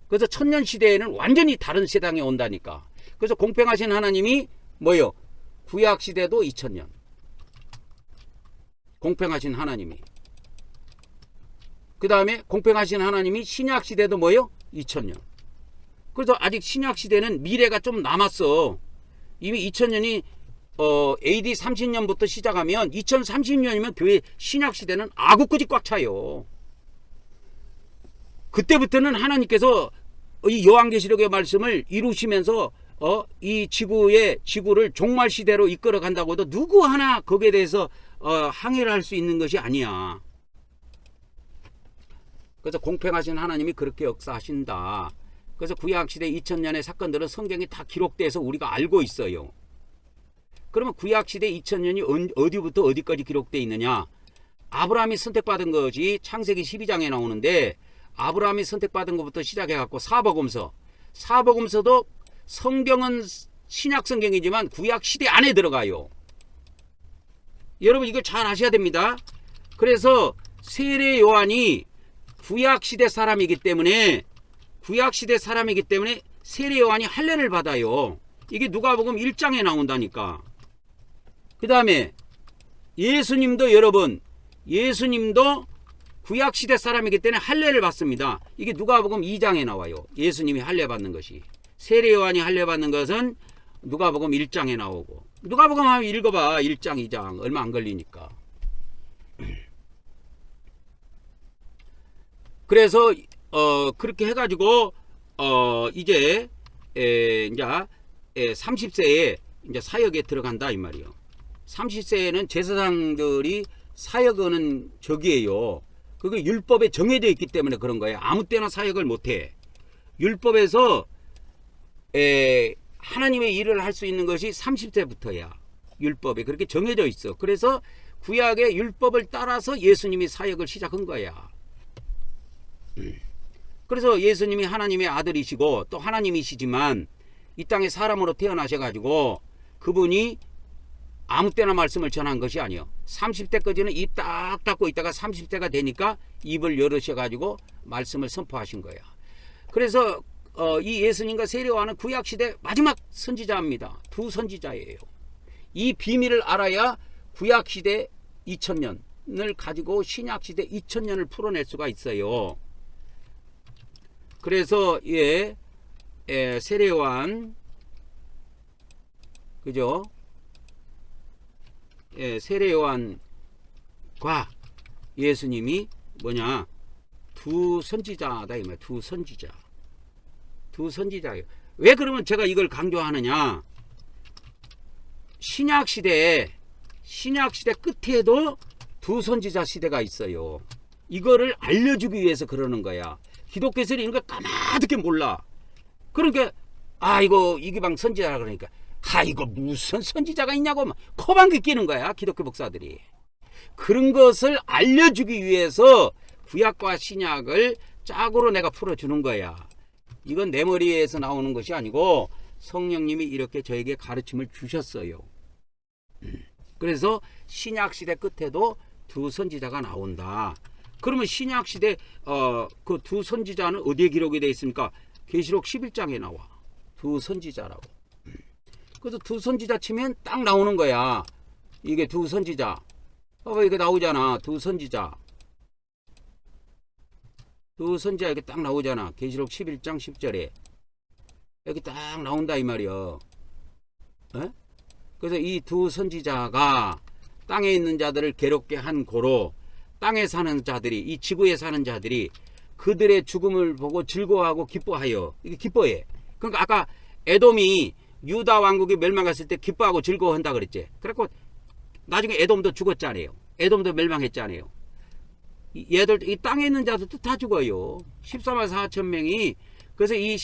그래서 천년시대에는 완전히 다른 세상에 온다니까. 그래서 공평하신 하나님이 뭐예요? 구약시대도 2000년. 공평하신 하나님이. 그 다음에 공평하신 하나님이 신약시대도 뭐예요? 2000년. 그래서 아직 신약시대는 미래가 좀 남았어. 이미 2000년이 AD 30년부터 시작하면 2030년이면 교회 신약시대는 아구까지 꽉 차요. 그때부터는 하나님께서 이 요한계시록의 말씀을 이루시면서 이 지구를 종말시대로 이끌어 간다고 해도 누구 하나 거기에 대해서 항의를 할 수 있는 것이 아니야. 그래서 공평하신 하나님이 그렇게 역사하신다. 그래서 구약시대 2000년의 사건들은 성경에 다 기록돼서 우리가 알고 있어요. 그러면 구약시대 2000년이 어디부터 어디까지 기록되어 있느냐? 아브라함이 선택받은 것이 창세기 12장에 나오는데 아브라함이 선택받은 것부터 시작해갖고 사복음서도 성경은 신약성경이지만 구약시대 안에 들어가요. 여러분 이걸 잘 아셔야 됩니다. 그래서 세례 요한이 구약시대 사람이기 때문에 세례 요한이 할례를 받아요. 이게 누가복음 1장에 나온다니까. 그 다음에 예수님도 구약시대 사람이기 때문에 할례를 받습니다. 이게 누가복음 2장에 나와요. 예수님이 할례 받는 것이. 세례 요한이 할례 받는 것은 누가복음 1장에 나오고. 누가복음 한번 읽어봐. 1장 2장 얼마 안 걸리니까. 그래서 그렇게 해가지고 이제 30세에 이제 사역에 들어간다 이 말이요. 30세에는 제사장들이 사역하는 적이에요. 그게 율법에 정해져 있기 때문에 그런 거예요. 아무 때나 사역을 못해. 율법에서 하나님의 일을 할 수 있는 것이 30세부터야. 율법에 그렇게 정해져 있어. 그래서 구약의 율법을 따라서 예수님이 사역을 시작한 거야. 그래서 예수님이 하나님의 아들이시고 또 하나님이시지만 이 땅에 사람으로 태어나셔가지고 그분이 아무 때나 말씀을 전한 것이 아니요. 30대까지는 입 딱 닫고 있다가 30대가 되니까 입을 열으셔가지고 말씀을 선포하신 거야. 그래서 이 예수님과 세례요한은 구약시대 마지막 선지자입니다. 두 선지자예요. 이 비밀을 알아야 구약시대 2000년을 가지고 신약시대 2000년을 풀어낼 수가 있어요. 그래서 세례요한 그죠? 세례요한과 예수님이 뭐냐? 두 선지자다 이 말이야. 두 선지자예요. 왜 그러면 제가 이걸 강조하느냐? 신약시대 끝에도 두 선지자 시대가 있어요. 이거를 알려주기 위해서 그러는 거야. 기독교에서는 이런 걸 까마득히 몰라. 그러니까 이거 이기방 선지자라 그러니까 이거 무슨 선지자가 있냐고 코방귀 끼는 거야. 기독교 목사들이. 그런 것을 알려주기 위해서 구약과 신약을 짝으로 내가 풀어주는 거야. 이건 내 머리에서 나오는 것이 아니고 성령님이 이렇게 저에게 가르침을 주셨어요. 그래서 신약시대 끝에도 두 선지자가 나온다. 그러면 신약시대 그 두 선지자는 어디에 기록이 되어 있습니까? 계시록 11장에 나와. 두 선지자라고. 그래서 두 선지자 치면 딱 나오는 거야. 이게 두 선지자. 이게 나오잖아. 두 선지자 이렇게 딱 나오잖아. 계시록 11장 10절에 여기 딱 나온다 이 말이야. 그래서 이 두 선지자가 땅에 있는 자들을 괴롭게 한 고로 땅에 사는 자들이, 이 지구에 사는 자들이 그들의 죽음을 보고 즐거워하고 기뻐하여. 이게 기뻐해. 그러니까 아까 에돔이 유다 왕국이 멸망했을 때 기뻐하고 즐거워한다 그랬지. 그래갖고 나중에 에돔도 죽었잖아요. 에돔도 멸망했잖아요. 얘들 이 땅에 있는 자들도 다 죽어요. 14만 4천 명이. 그래서 이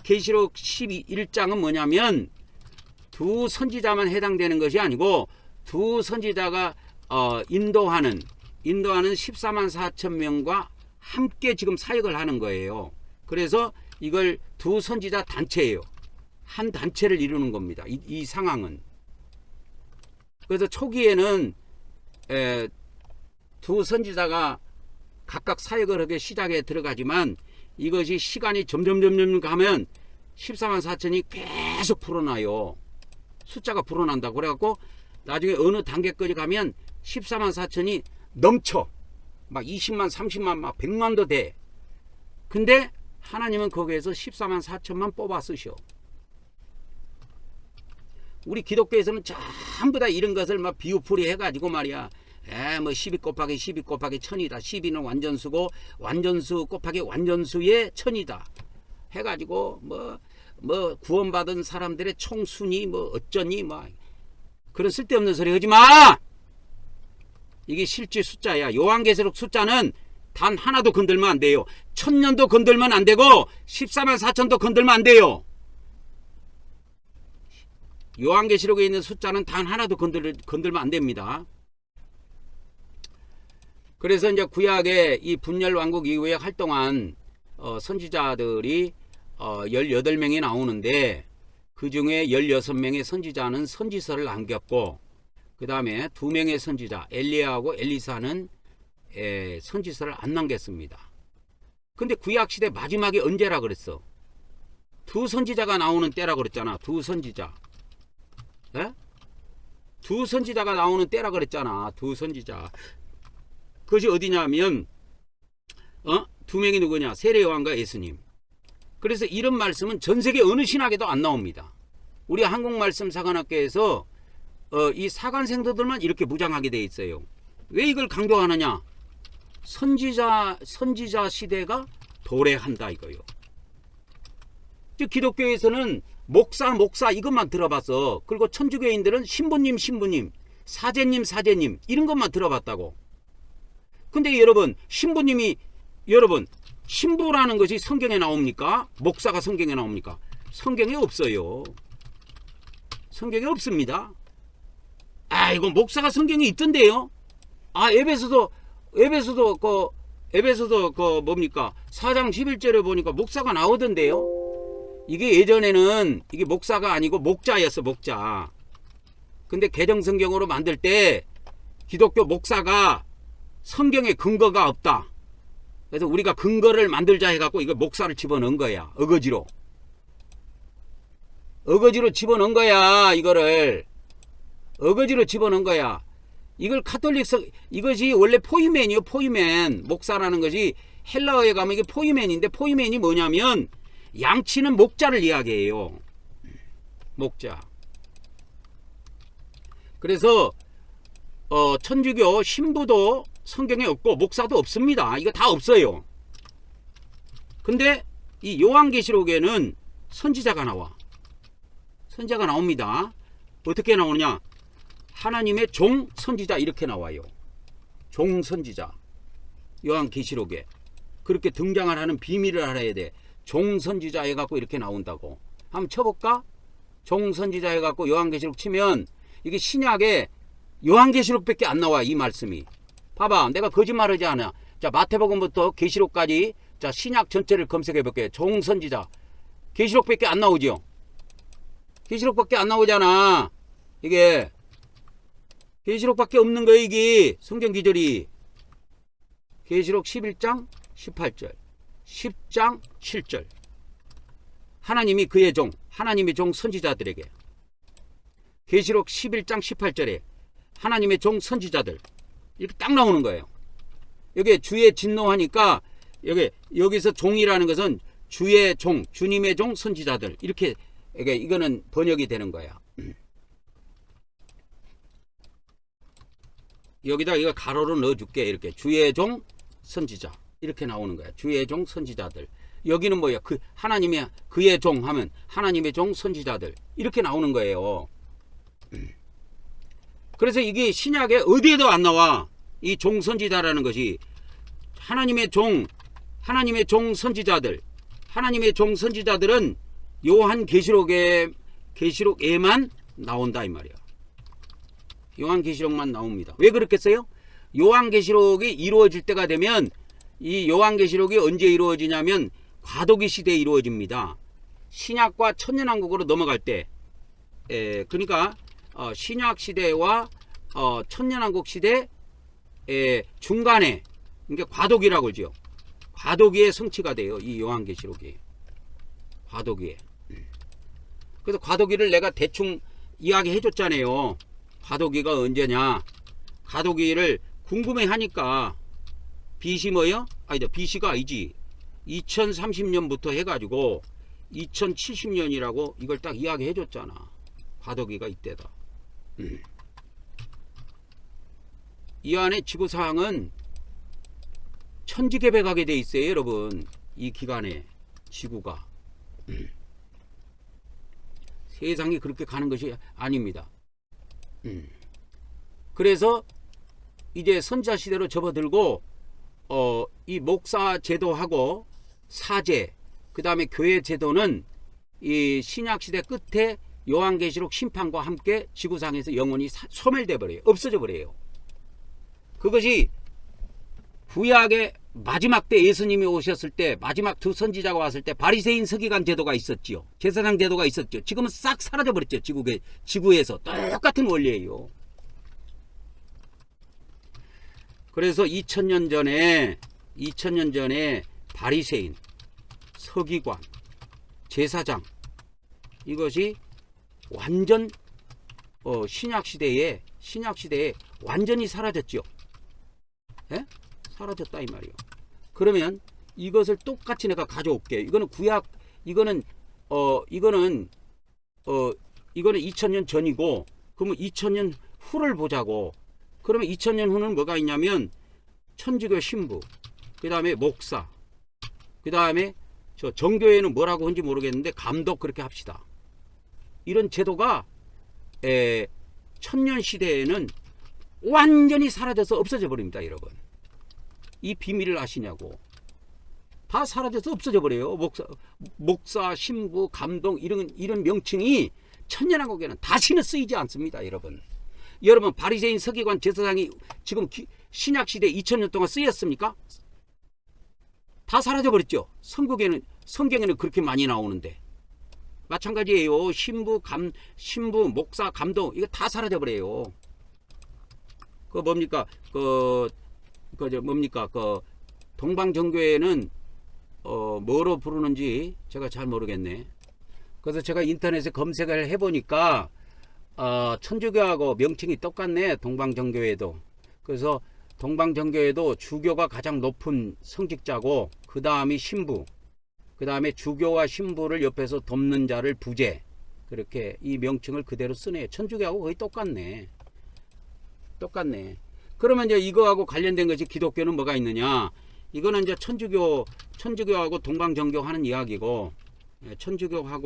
계시록 11장은 뭐냐면 두 선지자만 해당되는 것이 아니고 두 선지자가 인도하는 14만 4천 명과 함께 지금 사역을 하는 거예요. 그래서 이걸 두 선지자 단체예요. 한 단체를 이루는 겁니다. 이 상황은. 그래서 초기에는 두 선지자가 각각 사역을 하게 시작에 들어가지만 이것이 시간이 점점 가면 14만 4천이 계속 불어나요. 숫자가 불어난다고 그래갖고 나중에 어느 단계까지 가면 14만 4천이 넘쳐. 막 20만 30만 막 100만도 돼. 근데 하나님은 거기에서 14만 4천만 뽑아 쓰셔. 우리 기독교에서는 전부 다 이런 것을 막 비유풀이 해가지고 말이야. 뭐 12 곱하기 12 곱하기 1000이다. 12는 완전수고 완전수 곱하기 완전수의 1000이다. 해가지고 뭐 구원받은 사람들의 총순위 뭐 어쩌니 뭐 그런 쓸데없는 소리 하지 마. 이게 실제 숫자야. 요한계시록 숫자는 단 하나도 건들면 안 돼요. 1000년도 건들면 안 되고 14만 4천도 건들면 안 돼요. 요한계시록에 있는 숫자는 단 하나도 건들면 안 됩니다. 그래서 이제 구약의 이 분열왕국 이후에 활동한 선지자들이 18명이 나오는데 그 중에 16명의 선지자는 선지서를 남겼고 그 다음에 2명의 선지자 엘리야하고 엘리사는 선지서를 안 남겼습니다. 근데 구약시대 마지막이 언제라 그랬어? 두 선지자가 나오는 때라 그랬잖아. 두 선지자. 에? 두 선지자가 나오는 때라 그랬잖아. 두 선지자. 그것이 어디냐면 2명이 누구냐? 세례요한과 예수님. 그래서 이런 말씀은 전세계 어느 신학에도 안 나옵니다. 우리 한국말씀사관학교에서 이 사관생도들만 이렇게 무장하게 돼 있어요. 왜 이걸 강조하느냐? 선지자 시대가 도래한다 이거요. 즉 기독교에서는 목사 이것만 들어봤어. 그리고 천주교인들은 신부님 사제님 이런 것만 들어봤다고. 근데 여러분 신부라는 것이 성경에 나옵니까? 목사가 성경에 나옵니까? 성경에 없어요. 성경에 없습니다. 이거 목사가 성경에 있던데요. 에베소서 뭡니까? 4장 11절에 보니까 목사가 나오던데요. 이게 예전에는 이게 목사가 아니고 목자였어. 목자. 근데 개정성경으로 만들 때 기독교 목사가 성경에 근거가 없다. 그래서 우리가 근거를 만들자 해갖고 이거 목사를 집어넣은 거야. 어거지로 집어넣은 거야. 이거를 어거지로 집어넣은 거야. 이걸 이것이 원래 포이맨이요. 포이맨. 목사라는 것이 헬라어에 가면 이게 포이맨인데 포이맨이 뭐냐면 양치는 목자를 이야기해요. 목자. 그래서 천주교 신부도 성경에 없고 목사도 없습니다. 이거 다 없어요. 근데 이 요한계시록에는 선지자가 나와. 선지자가 나옵니다. 어떻게 나오느냐? 하나님의 종 선지자 이렇게 나와요. 종 선지자. 요한계시록에 그렇게 등장을 하는 비밀을 알아야 돼. 종 선지자 해갖고 이렇게 나온다고. 한번 쳐볼까? 종 선지자 해갖고 요한계시록 치면 이게 신약에 요한계시록밖에 안 나와. 이 말씀이. 봐봐, 내가 거짓말하지 않아. 자, 마태복음부터 계시록까지 자 신약 전체를 검색해 볼게. 종 선지자. 계시록밖에 안 나오죠. 계시록밖에 안 나오잖아. 이게 계시록밖에 없는 거야. 이게 성경 기절이. 계시록 11장 18절 10장 7절 하나님이 그의 종 하나님의 종 선지자들에게 계시록 11장 18절에 하나님의 종 선지자들 이렇게 딱 나오는 거예요. 여기 주의 진노하니까 여기서 종이라는 것은 주의 종 주님의 종 선지자들 이렇게 이거는 번역이 되는 거야. 여기다 이거 가로로 넣어줄게. 이렇게 주의 종 선지자 이렇게 나오는 거야. 주의 종 선지자들. 여기는 뭐야? 그 하나님의 그의 종 하면 하나님의 종 선지자들 이렇게 나오는 거예요. 그래서 이게 신약에 어디에도 안 나와. 이 종 선지자라는 것이 하나님의 종 선지자들. 하나님의 종 선지자들은 요한 계시록에만 나온다 이 말이야. 요한 계시록만 나옵니다. 왜 그렇겠어요? 요한 계시록이 이루어질 때가 되면 이 요한 계시록이 언제 이루어지냐면 과도기 시대에 이루어집니다. 신약과 천년왕국으로 넘어갈 때, 그러니까 신약 시대와 천년왕국 시대 중간에, 그러니까 과도기라고 그러죠. 과도기에 성취가 돼요. 이 요한 계시록이 과도기에. 그래서 과도기를 내가 대충 이야기해 줬잖아요. 과도기가 언제냐? 과도기를 궁금해 하니까 BC 뭐요? 아니다, BC가 아니지. 2030년부터 해가지고 2070년이라고 이걸 딱 이야기해 줬잖아. 과도기가 이때다. 이 안에 지구상은 천지개벽하게 돼 있어요, 여러분. 이 기간에 지구가. 세상이 그렇게 가는 것이 아닙니다. 그래서 이제 선지자 시대로 접어들고 이 목사 제도하고 사제, 그 다음에 교회 제도는 이 신약 시대 끝에 요한계시록 심판과 함께 지구상에서 영원히 소멸돼 버려요. 없어져 버려요. 그것이 구약의 마지막 때 예수님이 오셨을 때 마지막 두 선지자가 왔을 때 바리새인 서기관 제도가 있었지요. 제사장 제도가 있었죠. 지금은 싹 사라져 버렸죠. 지구에서 똑같은 원리예요. 그래서 2000년 전에 바리새인, 서기관, 제사장 이것이 완전 신약 시대에 완전히 사라졌죠. 예? 사라졌다 이 말이에요. 그러면 이것을 똑같이 내가 가져올게. 이거는 구약, 이거는 2000년 전이고, 그러면 2000년 후를 보자고. 그러면 2000년 후는 뭐가 있냐면 천주교 신부, 그 다음에 목사, 그 다음에 저 정교회는 뭐라고 하는지 모르겠는데 감독 그렇게 합시다. 이런 제도가 천년 시대에는 완전히 사라져서 없어져 버립니다, 여러분. 이 비밀을 아시냐고. 다 사라져서 없어져 버려요. 목사, 신부, 감독 이런 명칭이 천년왕국에는 다시는 쓰이지 않습니다, 여러분. 여러분, 바리새인, 서기관, 제사장이 지금 신약 시대 2000년 동안 쓰였습니까? 다 사라져 버렸죠. 성경에는 그렇게 많이 나오는데. 마찬가지예요. 신부, 목사, 감독 이거 다 사라져 버려요. 그 뭡니까? 동방정교회는 뭐로 부르는지 제가 잘 모르겠네. 그래서 제가 인터넷에 검색을 해보니까 천주교하고 명칭이 똑같네. 동방정교회도. 그래서 동방정교회도 주교가 가장 높은 성직자고, 그 다음이 신부, 그 다음에 주교와 신부를 옆에서 돕는 자를 부제, 그렇게 이 명칭을 그대로 쓰네. 천주교하고 거의 똑같네. 그러면 이제 이거하고 관련된 것이 기독교는 뭐가 있느냐? 이거는 이제 천주교하고 동방정교 하는 이야기고, 천주교와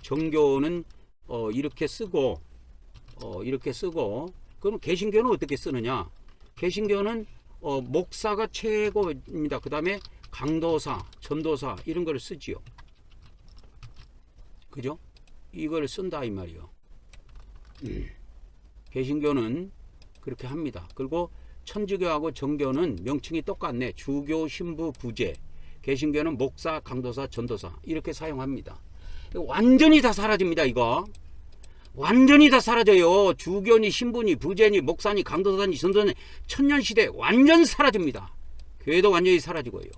정교는 이렇게 쓰고, 그럼 개신교는 어떻게 쓰느냐? 개신교는 목사가 최고입니다. 그 다음에 강도사, 전도사 이런 걸 쓰지요. 그죠? 이걸 쓴다 이 말이요. 개신교는 그렇게 합니다. 그리고 천주교하고 정교는 명칭이 똑같네. 주교, 신부, 부제. 개신교는 목사, 강도사, 전도사 이렇게 사용합니다. 완전히 다 사라집니다. 이거 완전히 다 사라져요. 주교니, 신부니, 부제니, 목사니, 강도사니, 전도사니 천년시대 완전 사라집니다. 교회도 완전히 사라지고요.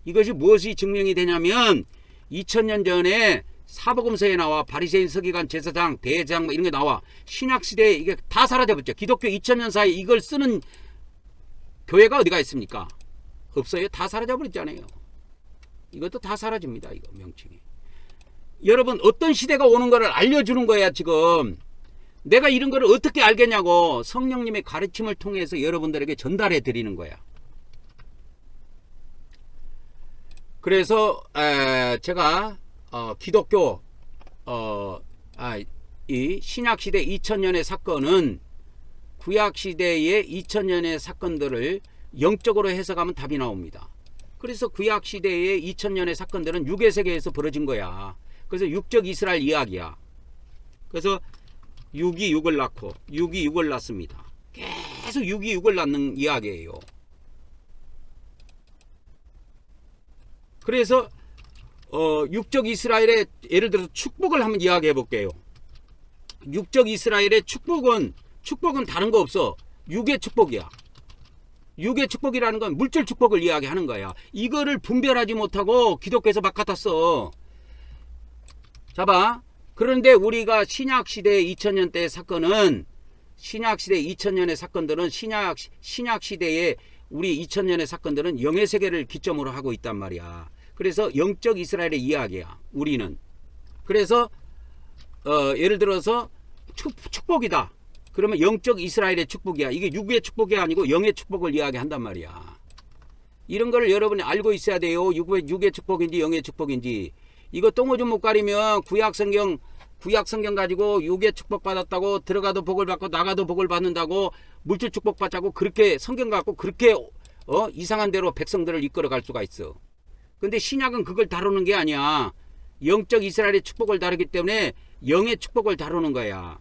이것이 무엇이 증명이 되냐면 2000년 전에 사복음서에 나와 바리새인, 서기관, 제사장, 대제사장 이런 게 나와. 신약시대에 이게 다 사라져버렸죠. 기독교 2000년 사이에 이걸 쓰는 교회가 어디가 있습니까? 없어요. 다 사라져버렸잖아요. 이것도 다 사라집니다. 이거 명칭이. 여러분, 어떤 시대가 오는 거를 알려주는 거야. 지금 내가 이런 거를 어떻게 알겠냐고. 성령님의 가르침을 통해서 여러분들에게 전달해 드리는 거야. 그래서 제가 기독교 이 신약시대 2000년의 사건은 구약시대의 2000년의 사건들을 영적으로 해석하면 답이 나옵니다. 그래서 구약시대의 2000년의 사건들은 육의 세계에서 벌어진 거야. 그래서 육적 이스라엘 이야기야. 그래서 6이 6을 낳고 6이 6을 낳습니다. 계속 6이 6을 낳는 이야기예요. 그래서 육적 이스라엘의 예를 들어서 축복을 한번 이야기해 볼게요. 육적 이스라엘의 축복은 다른 거 없어. 육의 축복이야. 육의 축복이라는 건 물질 축복을 이야기하는 거야. 이거를 분별하지 못하고 기독교에서 바깥았어. 자봐. 그런데 우리가 신약시대 2000년대 사건은 신약시대 2000년의 사건들은 신약시대의 우리 2000년의 사건들은 영의 세계를 기점으로 하고 있단 말이야. 그래서 영적 이스라엘의 이야기야. 우리는. 그래서 예를 들어서 축복이다. 그러면 영적 이스라엘의 축복이야. 이게 육의 축복이 아니고 영의 축복을 이야기한단 말이야. 이런 거를 여러분이 알고 있어야 돼요. 육의 축복인지 영의 축복인지. 이거 똥오줌 못 가리면 구약성경 가지고 육의 축복 받았다고 들어가도 복을 받고 나가도 복을 받는다고 물질 축복 받자고 그렇게 성경 갖고 그렇게 이상한 대로 백성들을 이끌어 갈 수가 있어. 근데 신약은 그걸 다루는 게 아니야. 영적 이스라엘의 축복을 다루기 때문에 영의 축복을 다루는 거야.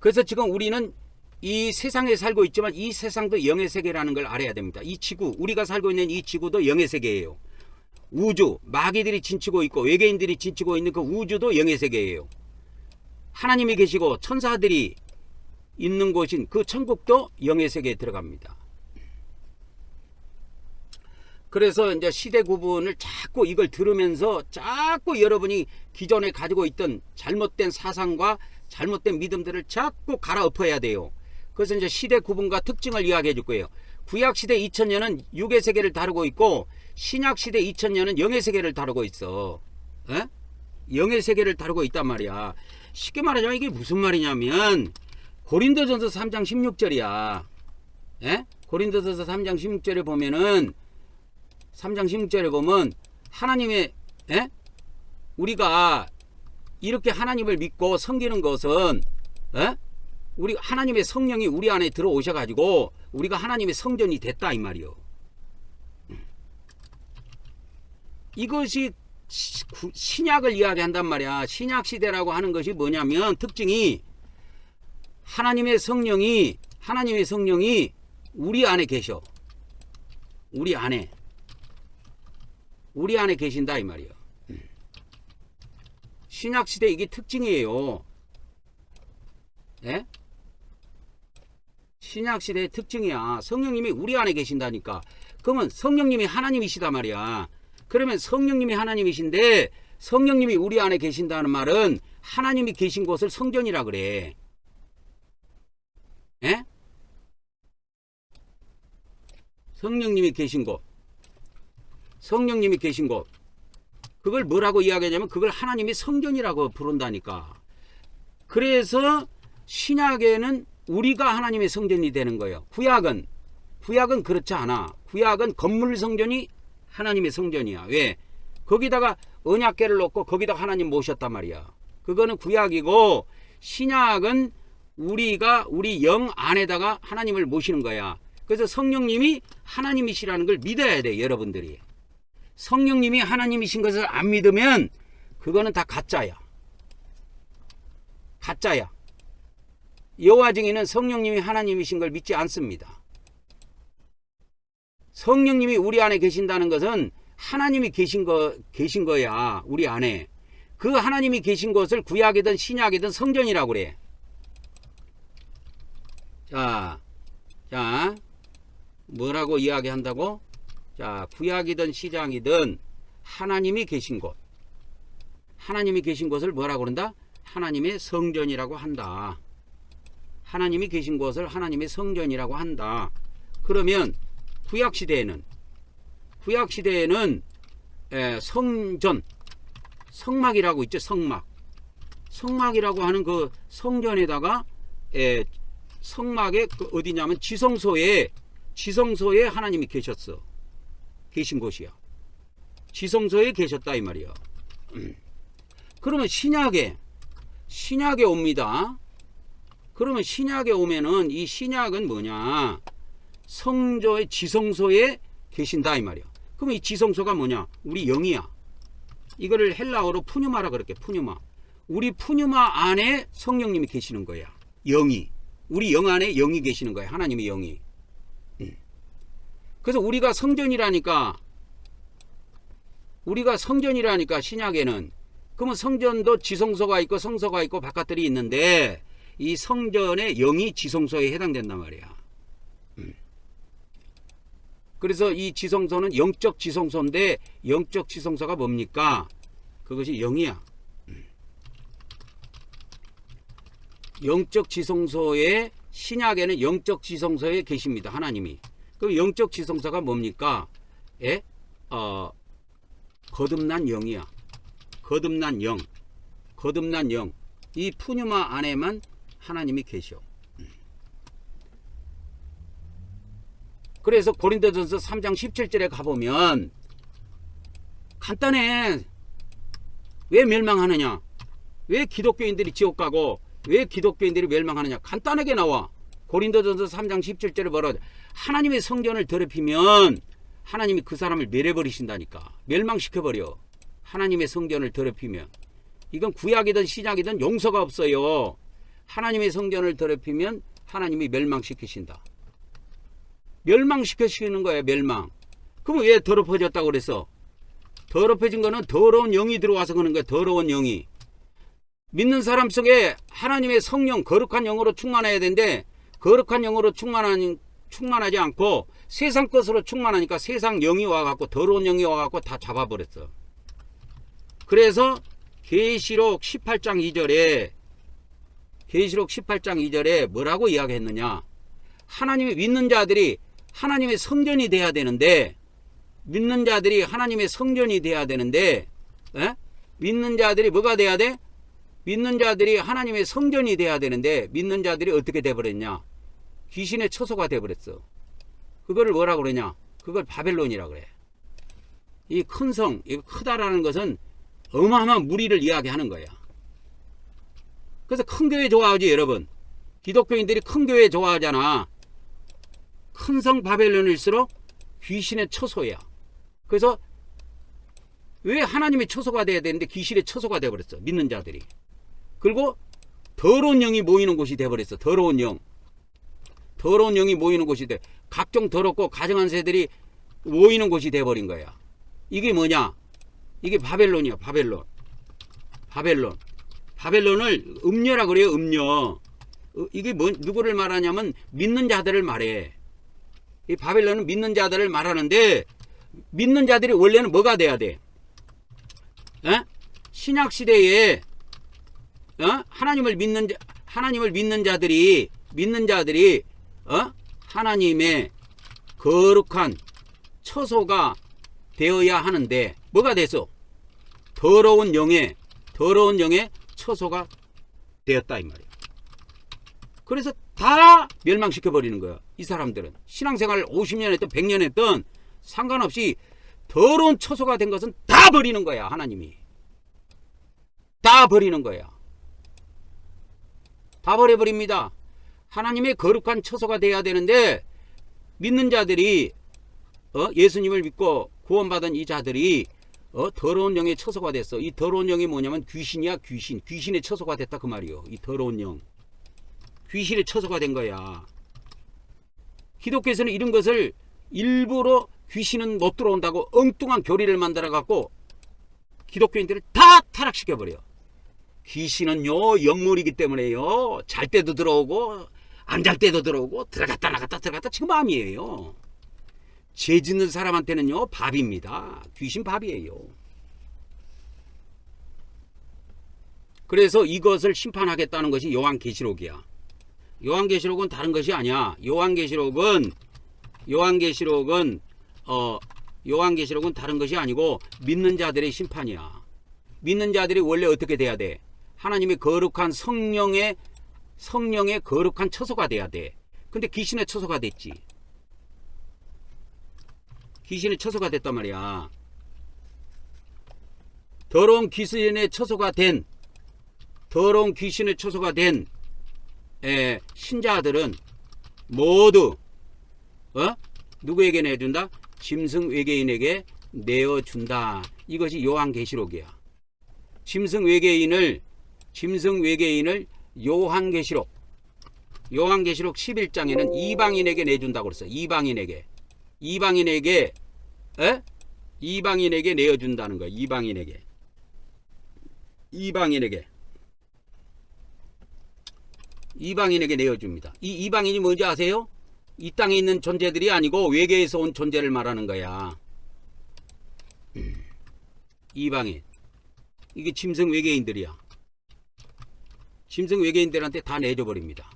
그래서 지금 우리는 이 세상에 살고 있지만 이 세상도 영의 세계라는 걸 알아야 됩니다. 이 지구, 우리가 살고 있는 이 지구도 영의 세계예요. 우주, 마귀들이 진치고 있고 외계인들이 진치고 있는 그 우주도 영의 세계예요. 하나님이 계시고 천사들이 있는 곳인 그 천국도 영의 세계에 들어갑니다. 그래서 이제 시대 구분을 자꾸 이걸 들으면서 자꾸 여러분이 기존에 가지고 있던 잘못된 사상과 잘못된 믿음들을 자꾸 갈아엎어야 돼요. 그래서 이제 시대 구분과 특징을 이야기해 줄 거예요. 구약시대 2000년은 육의 세계를 다루고 있고 신약시대 2000년은 영의 세계를 다루고 있어. 에? 영의 세계를 다루고 있단 말이야. 쉽게 말하자면 이게 무슨 말이냐면 고린도전서 3장 16절이야. 에? 고린도전서 3장 16절에 보면은 3장 16절에 보면 하나님의 우리가 이렇게 하나님을 믿고 섬기는 것은 우리 하나님의 성령이 우리 안에 들어오셔 가지고 우리가 하나님의 성전이 됐다 이 말이요. 이것이 신약을 이야기한단 말이야. 신약 시대라고 하는 것이 뭐냐면 특징이 하나님의 성령이 우리 안에 계셔. 우리 안에 계신다 이 말이에요. 신약시대 이게 특징이에요. 예? 신약시대의 특징이야. 성령님이 우리 안에 계신다니까. 그러면 성령님이 하나님이시다 말이야. 그러면 성령님이 하나님이신데 성령님이 우리 안에 계신다는 말은 하나님이 계신 곳을 성전이라 그래. 예? 성령님이 계신 곳. 그걸 뭐라고 이야기하냐면 그걸 하나님의 성전이라고 부른다니까. 그래서 신약에는 우리가 하나님의 성전이 되는 거예요. 구약은 그렇지 않아. 구약은 건물 성전이 하나님의 성전이야. 왜? 거기다가 언약궤를 놓고 거기다가 하나님 모셨단 말이야. 그거는 구약이고 신약은 우리가 우리 영 안에다가 하나님을 모시는 거야. 그래서 성령님이 하나님이시라는 걸 믿어야 돼. 여러분들이. 성령님이 하나님이신 것을 안 믿으면 그거는 다 가짜야. 여호와 증인은 성령님이 하나님이신 걸 믿지 않습니다. 성령님이 우리 안에 계신다는 것은 하나님이 계신 거야. 우리 안에. 그 하나님이 계신 것을 구약이든 신약이든 성전이라고 그래. 자, 뭐라고 이야기한다고? 자, 구약이든 시장이든 하나님이 계신 곳. 하나님이 계신 곳을 뭐라고 그런다? 하나님의 성전이라고 한다. 하나님이 계신 곳을 하나님의 성전이라고 한다. 그러면 구약시대에는 성전, 성막이라고 있죠. 성막이라고 하는 그 성전에다가 성막에 어디냐면 지성소에 하나님이 계셨어. 계신 곳이야. 지성소에 계셨다 이 말이야. 그러면 신약에 옵니다. 그러면 신약에 오면은 이 신약은 뭐냐? 성조의 지성소에 계신다 이 말이야. 그럼 이 지성소가 뭐냐? 우리 영이야. 이거를 헬라어로 푸뉴마라 그럴게. 푸뉴마. 우리 푸뉴마 안에 성령님이 계시는 거야. 영이. 우리 영 안에 영이 계시는 거야. 하나님의 영이. 그래서 우리가 성전이라니까 신약에는 그러면 성전도 지성소가 있고 성소가 있고 바깥들이 있는데 이 성전의 영이 지성소에 해당된단 말이야. 그래서 이 지성소는 영적 지성소인데 영적 지성소가 뭡니까? 그것이 영이야. 영적 지성소에 신약에는 영적 지성소에 계십니다. 하나님이. 그럼 영적 지성소가 뭡니까? 예? 거듭난 영이야. 거듭난 영. 이 푸뉴마 안에만 하나님이 계셔. 그래서 고린도전서 3장 17절에 가보면 간단해. 왜 멸망하느냐? 왜 기독교인들이 지옥 가고 왜 기독교인들이 멸망하느냐? 간단하게 나와. 고린도전서 3장 17절에 뭐라 하나님의 성전을 더럽히면 하나님이 그 사람을 멸해버리신다니까. 멸망시켜버려. 하나님의 성전을 더럽히면. 이건 구약이든 신약이든 용서가 없어요. 하나님의 성전을 더럽히면 하나님이 멸망시키신다. 멸망시키시는 거야. 멸망. 그럼 왜 더럽혀졌다고 그랬어? 더럽혀진 거는 더러운 영이 들어와서 그런 거야. 더러운 영이. 믿는 사람 속에 하나님의 성령 거룩한 영으로 충만해야 되는데 거룩한 영으로 충만하지 않고 세상 것으로 충만하니까 세상 영이 와갖고 더러운 영이 와갖고 다 잡아버렸어. 그래서 계시록 18장 2절에 뭐라고 이야기했느냐? 하나님의 믿는 자들이 하나님의 성전이 돼야 되는데 믿는 자들이 하나님의 성전이 돼야 되는데 믿는 자들이 뭐가 돼야 돼? 믿는 자들이 하나님의 성전이 돼야 되는데 믿는 자들이 어떻게 돼버렸냐? 귀신의 처소가 돼버렸어. 그거를 뭐라고 그러냐? 그걸 바벨론이라 그래. 이 큰 성, 이거 크다라는 것은 어마어마한 무리를 이야기하는 거야. 그래서 큰 교회 좋아하지 여러분. 기독교인들이 큰 교회 좋아하잖아. 큰 성 바벨론일수록 귀신의 처소야. 그래서 왜 하나님의 처소가 돼야 되는데 귀신의 처소가 돼버렸어. 믿는 자들이. 그리고 더러운 영이 모이는 곳이 돼버렸어. 더러운 영이 모이는 곳이 돼. 각종 더럽고 가증한 새들이 모이는 곳이 돼버린 거야. 이게 뭐냐? 이게 바벨론이야. 바벨론을 음녀라 그래요. 음녀. 이게 누구를 말하냐면 믿는 자들을 말해. 이 바벨론은 믿는 자들을 말하는데 믿는 자들이 원래는 뭐가 돼야 돼? 신약 시대에 하나님을 믿는 자들이 하나님의 거룩한 처소가 되어야 하는데 뭐가 됐어? 더러운 영의 처소가 되었다 이 말이야. 그래서 다 멸망시켜 버리는 거야. 이 사람들은 신앙생활 50년 했든 100년 했든 상관없이 더러운 처소가 된 것은 다 버리는 거야. 하나님이 다 버리는 거야. 다 버려버립니다. 하나님의 거룩한 처소가 돼야 되는데 믿는 자들이 예수님을 믿고 구원받은 이 자들이 더러운 영의 처소가 됐어. 이 더러운 영이 뭐냐면 귀신이야. 귀신의 처소가 됐다 그 말이요. 이 더러운 영 귀신의 처소가 된 거야. 기독교에서는 이런 것을 일부러 귀신은 못 들어온다고 엉뚱한 교리를 만들어 갖고 기독교인들을 다 타락시켜버려. 귀신은요 영물이기 때문에요 잘 때도 들어오고 안 잘 때도 들어오고 들어갔다 나갔다 지금 밤이에요. 죄 짓는 사람한테는요 밥입니다. 귀신 밥이에요. 그래서 이것을 심판하겠다는 것이 요한계시록이야. 요한계시록은 다른 것이 아니야. 요한계시록은 다른 것이 아니고 믿는 자들의 심판이야. 믿는 자들이 원래 어떻게 돼야 돼? 하나님의 거룩한 성령의 거룩한 처소가 돼야 돼. 근데 귀신의 처소가 됐지. 귀신의 처소가 됐단 말이야. 더러운 귀신의 처소가 된 신자들은 모두 누구에게 내준다? 짐승 외계인에게 내어준다. 이것이 요한계시록이야. 짐승 외계인을 요한계시록 11장에는 이방인에게 내준다고 그랬어. 이방인에게 내어준다는 거야. 이방인에게 내어줍니다. 이 이방인이 뭔지 아세요? 이 땅에 있는 존재들이 아니고 외계에서 온 존재를 말하는 거야. 이방인. 이게 짐승 외계인들이야. 짐승 외계인들한테 다 내줘버립니다.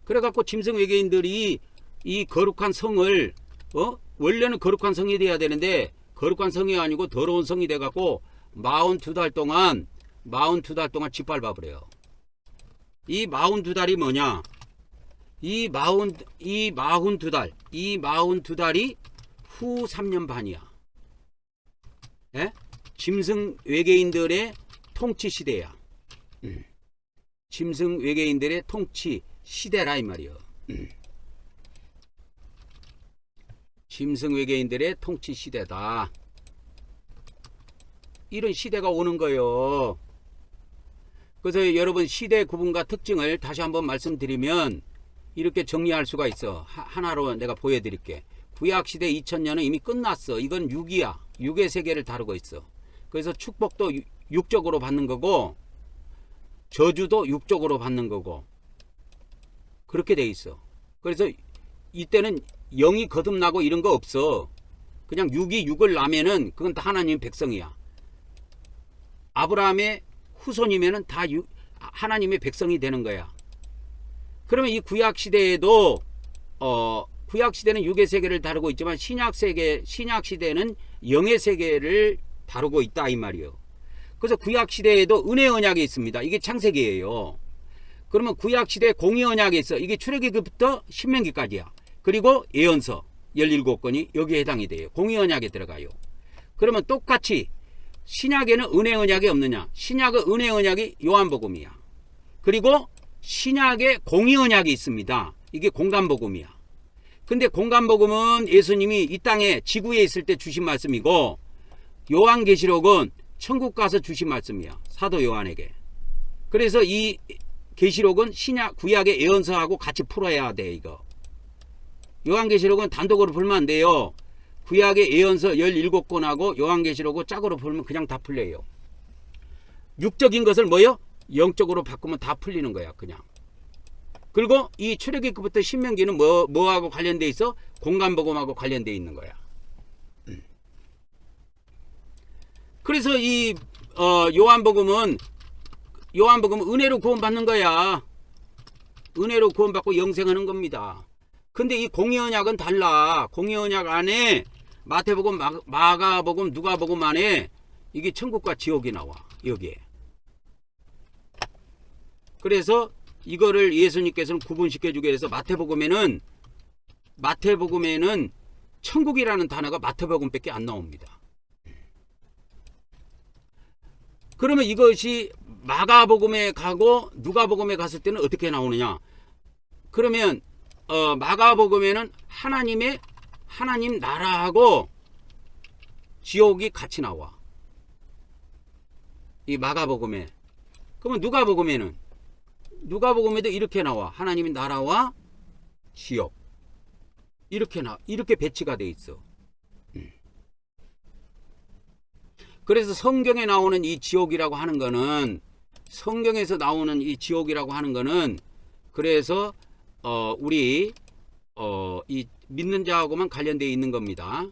그래갖고 짐승 외계인들이 이 거룩한 성을 원래는 거룩한 성이 돼야 되는데 거룩한 성이 아니고 더러운 성이 돼갖고 42달 동안 짓밟아버려요. 이 42달이 뭐냐? 이 42달이 후 3년 반이야. 예? 짐승 외계인들의 통치 시대야. 짐승 외계인들의 통치 시대라 이 말이요. 짐승 외계인들의 통치 시대다. 이런 시대가 오는 거예요. 그래서 여러분 시대 구분과 특징을 다시 한번 말씀드리면 이렇게 정리할 수가 있어. 하나로 내가 보여드릴게. 구약시대 2000년은 이미 끝났어. 이건 육이야. 육의 세계를 다루고 있어. 그래서 축복도 육적으로 받는 거고 저주도 육적으로 받는 거고 그렇게 돼 있어. 그래서 이때는 영이 거듭나고 이런 거 없어. 그냥 육이 육을 나면은 그건 다 하나님 백성이야. 아브라함의 후손이면은 다 하나님의 백성이 되는 거야. 그러면 이 구약시대에도 구약시대는 육의 세계를 다루고 있지만 신약시대는 영의 세계를 다루고 있다 이 말이요. 그래서 구약시대에도 은혜 언약이 있습니다. 이게 창세기예요. 그러면 구약시대에 공의 언약이 있어. 이게 출애굽부터 신명기까지야. 그리고 예언서 17권이 여기에 해당이 돼요. 공의 언약에 들어가요. 그러면 똑같이 신약에는 은혜 언약이 없느냐? 신약의 은혜 언약이 요한복음이야. 그리고 신약에 공의 언약이 있습니다. 이게 공간복음이야. 근데 공간복음은 예수님이 이 땅에 지구에 있을 때 주신 말씀이고 요한계시록은 천국 가서 주신 말씀이야. 사도 요한에게. 그래서 이 계시록은 신약 구약의 예언서하고 같이 풀어야 돼. 이거 요한계시록은 단독으로 풀면 안 돼요. 구약의 예언서 17권하고 요한계시록을 짝으로 풀면 그냥 다 풀려요. 육적인 것을 뭐요? 영적으로 바꾸면 다 풀리는 거야. 그냥. 그리고 이 출애굽부터 신명기는 뭐하고 관련돼 있어? 공간복음하고 관련돼 있는 거야. 그래서 이 요한복음은 은혜로 구원받는 거야. 은혜로 구원받고 영생하는 겁니다. 근데 이 공의언약은 달라. 공의언약 안에 마태복음, 마가복음, 누가복음 안에 이게 천국과 지옥이 나와. 여기에. 그래서 이거를 예수님께서는 구분시켜주기 위해서 마태복음에는 천국이라는 단어가 마태복음밖에 안 나옵니다. 그러면 이것이 마가복음에 가고 누가복음에 갔을 때는 어떻게 나오느냐? 그러면 마가복음에는 하나님 나라하고 지옥이 같이 나와. 이 마가복음에. 그러면 누가복음에도 이렇게 나와. 하나님의 나라와 지옥. 이렇게 배치가 돼 있어. 그래서 성경에 나오는 이 지옥이라고 하는 거는 성경에서 나오는 이 지옥이라고 하는 거는 그래서 우리 이 믿는 자하고만 관련되어 있는 겁니다.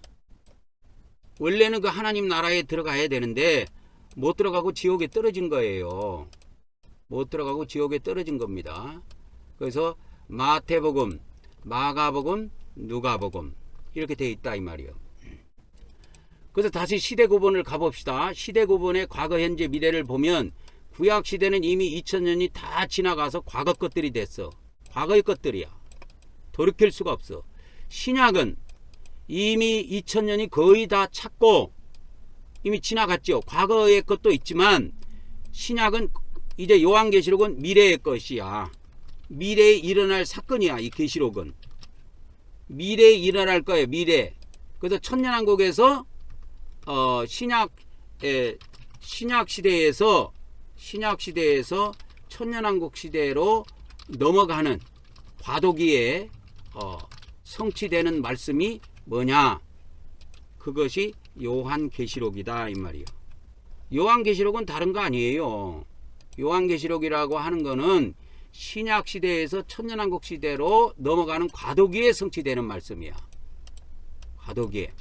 원래는 그 하나님 나라에 들어가야 되는데 못 들어가고 지옥에 떨어진 거예요. 못 들어가고 지옥에 떨어진 겁니다. 그래서 마태복음, 마가복음, 누가복음 이렇게 되어 있다 이 말이에요. 그래서 다시 시대 구분을 가봅시다. 시대 구분의 과거, 현재, 미래를 보면 구약 시대는 이미 2000년이 다 지나가서 과거 것들이 됐어. 과거의 것들이야. 돌이킬 수가 없어. 신약은 이미 2000년이 거의 다 찼고 이미 지나갔죠. 과거의 것도 있지만 신약은 이제 요한계시록은 미래의 것이야. 미래에 일어날 사건이야. 이 계시록은 미래에 일어날 거예요. 미래. 그래서 천년왕국에서 신약 시대에서 천년왕국 시대로 넘어가는 과도기에 성취되는 말씀이 뭐냐? 그것이 요한계시록이다 이 말이요. 요한계시록은 다른 거 아니에요. 요한계시록이라고 하는 거는 신약 시대에서 천년왕국 시대로 넘어가는 과도기에 성취되는 말씀이야. 과도기에.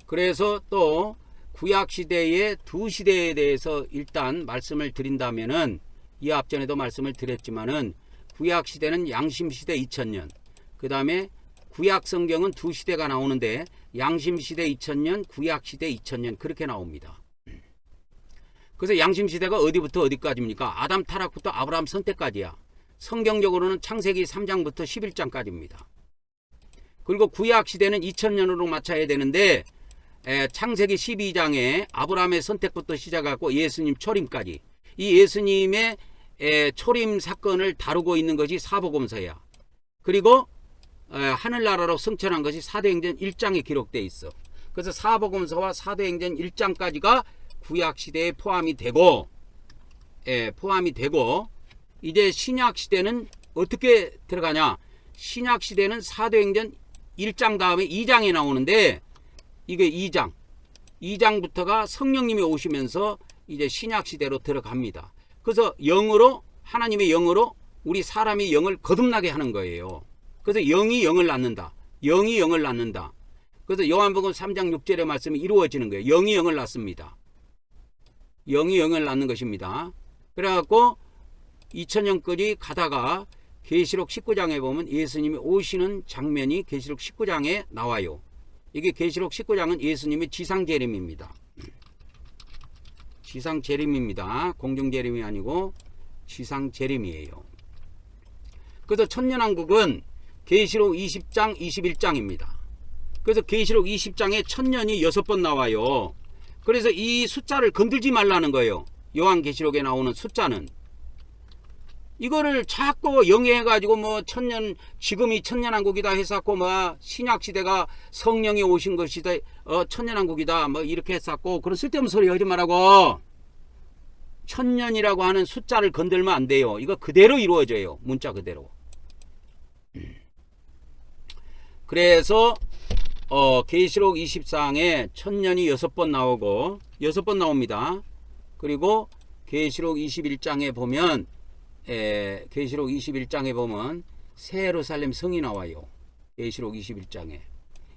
그래서 또 구약 시대의 두 시대에 대해서 일단 말씀을 드린다면은 이 앞전에도 말씀을 드렸지만은 구약 시대는 양심 시대 2000년, 그 다음에 구약 성경은 두 시대가 나오는데 양심 시대 2000년, 구약 시대 2000년 그렇게 나옵니다. 그래서 양심 시대가 어디부터 어디까지입니까? 아담 타락부터 아브라함 선택까지야. 성경적으로는 창세기 3장부터 11장까지입니다. 그리고 구약 시대는 2000년으로 맞춰야 되는데 창세기 12장에 아브라함의 선택부터 시작하고 예수님 초림까지, 이 예수님의 초림 사건을 다루고 있는 것이 사복음서야. 그리고 하늘나라로 승천한 것이 사도행전 1장에 기록되어 있어. 그래서 사복음서와 사도행전 1장까지가 구약 시대에 포함이 되고 이제 신약 시대는 어떻게 들어가냐? 신약 시대는 사도행전 1장 다음에 2장에 나오는데 이게 2장부터가 성령님이 오시면서 이제 신약 시대로 들어갑니다. 그래서 영으로, 하나님의 영으로 우리 사람이 영을 거듭나게 하는 거예요. 그래서 영이 영을 낳는다. 영이 영을 낳는다. 그래서 요한복음 3장 6절의 말씀이 이루어지는 거예요. 영이 영을 낳습니다. 영이 영을 낳는 것입니다. 그래갖고 2000년까지 가다가 계시록 19장에 보면 예수님이 오시는 장면이 계시록 19장에 나와요. 이게 계시록 19장은 예수님의 지상 재림입니다. 지상 재림입니다. 공중 재림이 아니고 지상 재림이에요. 그래서 천년왕국은 계시록 20장, 21장입니다. 그래서 계시록 20장에 천년이 6번 나와요. 그래서 이 숫자를 건들지 말라는 거예요. 요한계시록에 나오는 숫자는. 이거를 자꾸 영해가지고 뭐 천년, 지금이 천년왕국이다 했었고, 뭐 신약시대가 성령이 오신 것이다, 천년왕국이다, 뭐 이렇게 했었고, 그런 쓸데없는 소리 하지 말라고. 천년이라고 하는 숫자를 건들면 안 돼요. 이거 그대로 이루어져요. 문자 그대로. 그래서 계시록 24장에 천년이 6번 나오고 6번 나옵니다. 그리고 계시록 21장에 보면 계시록 21장에 보면 새 예루살렘 성이 나와요. 계시록 21장에.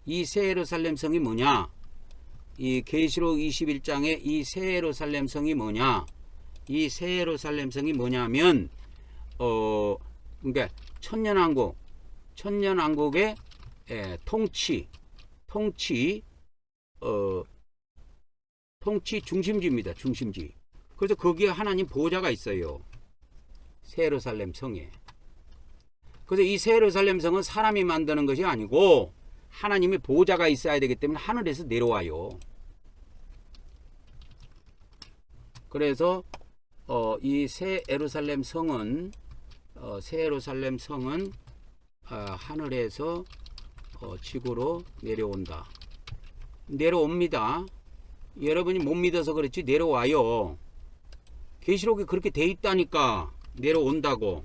이 새 예루살렘 성이 뭐냐? 이 계시록 21장에 이 새 예루살렘 성이 뭐냐? 이 새 예루살렘 성이 뭐냐면 그러니까 천년왕국의 통치 중심지입니다. 중심지. 그래서 거기에 하나님 보호자가 있어요. 새 예루살렘 성에. 그래서 이 새 예루살렘 성은 사람이 만드는 것이 아니고 하나님의 보호자가 있어야 되기 때문에 하늘에서 내려와요. 그래서 이 새 예루살렘 성은 하늘에서 지구로 내려온다. 내려옵니다. 여러분이 못 믿어서 그렇지 내려와요. 계시록이 그렇게 돼 있다니까. 내려온다고.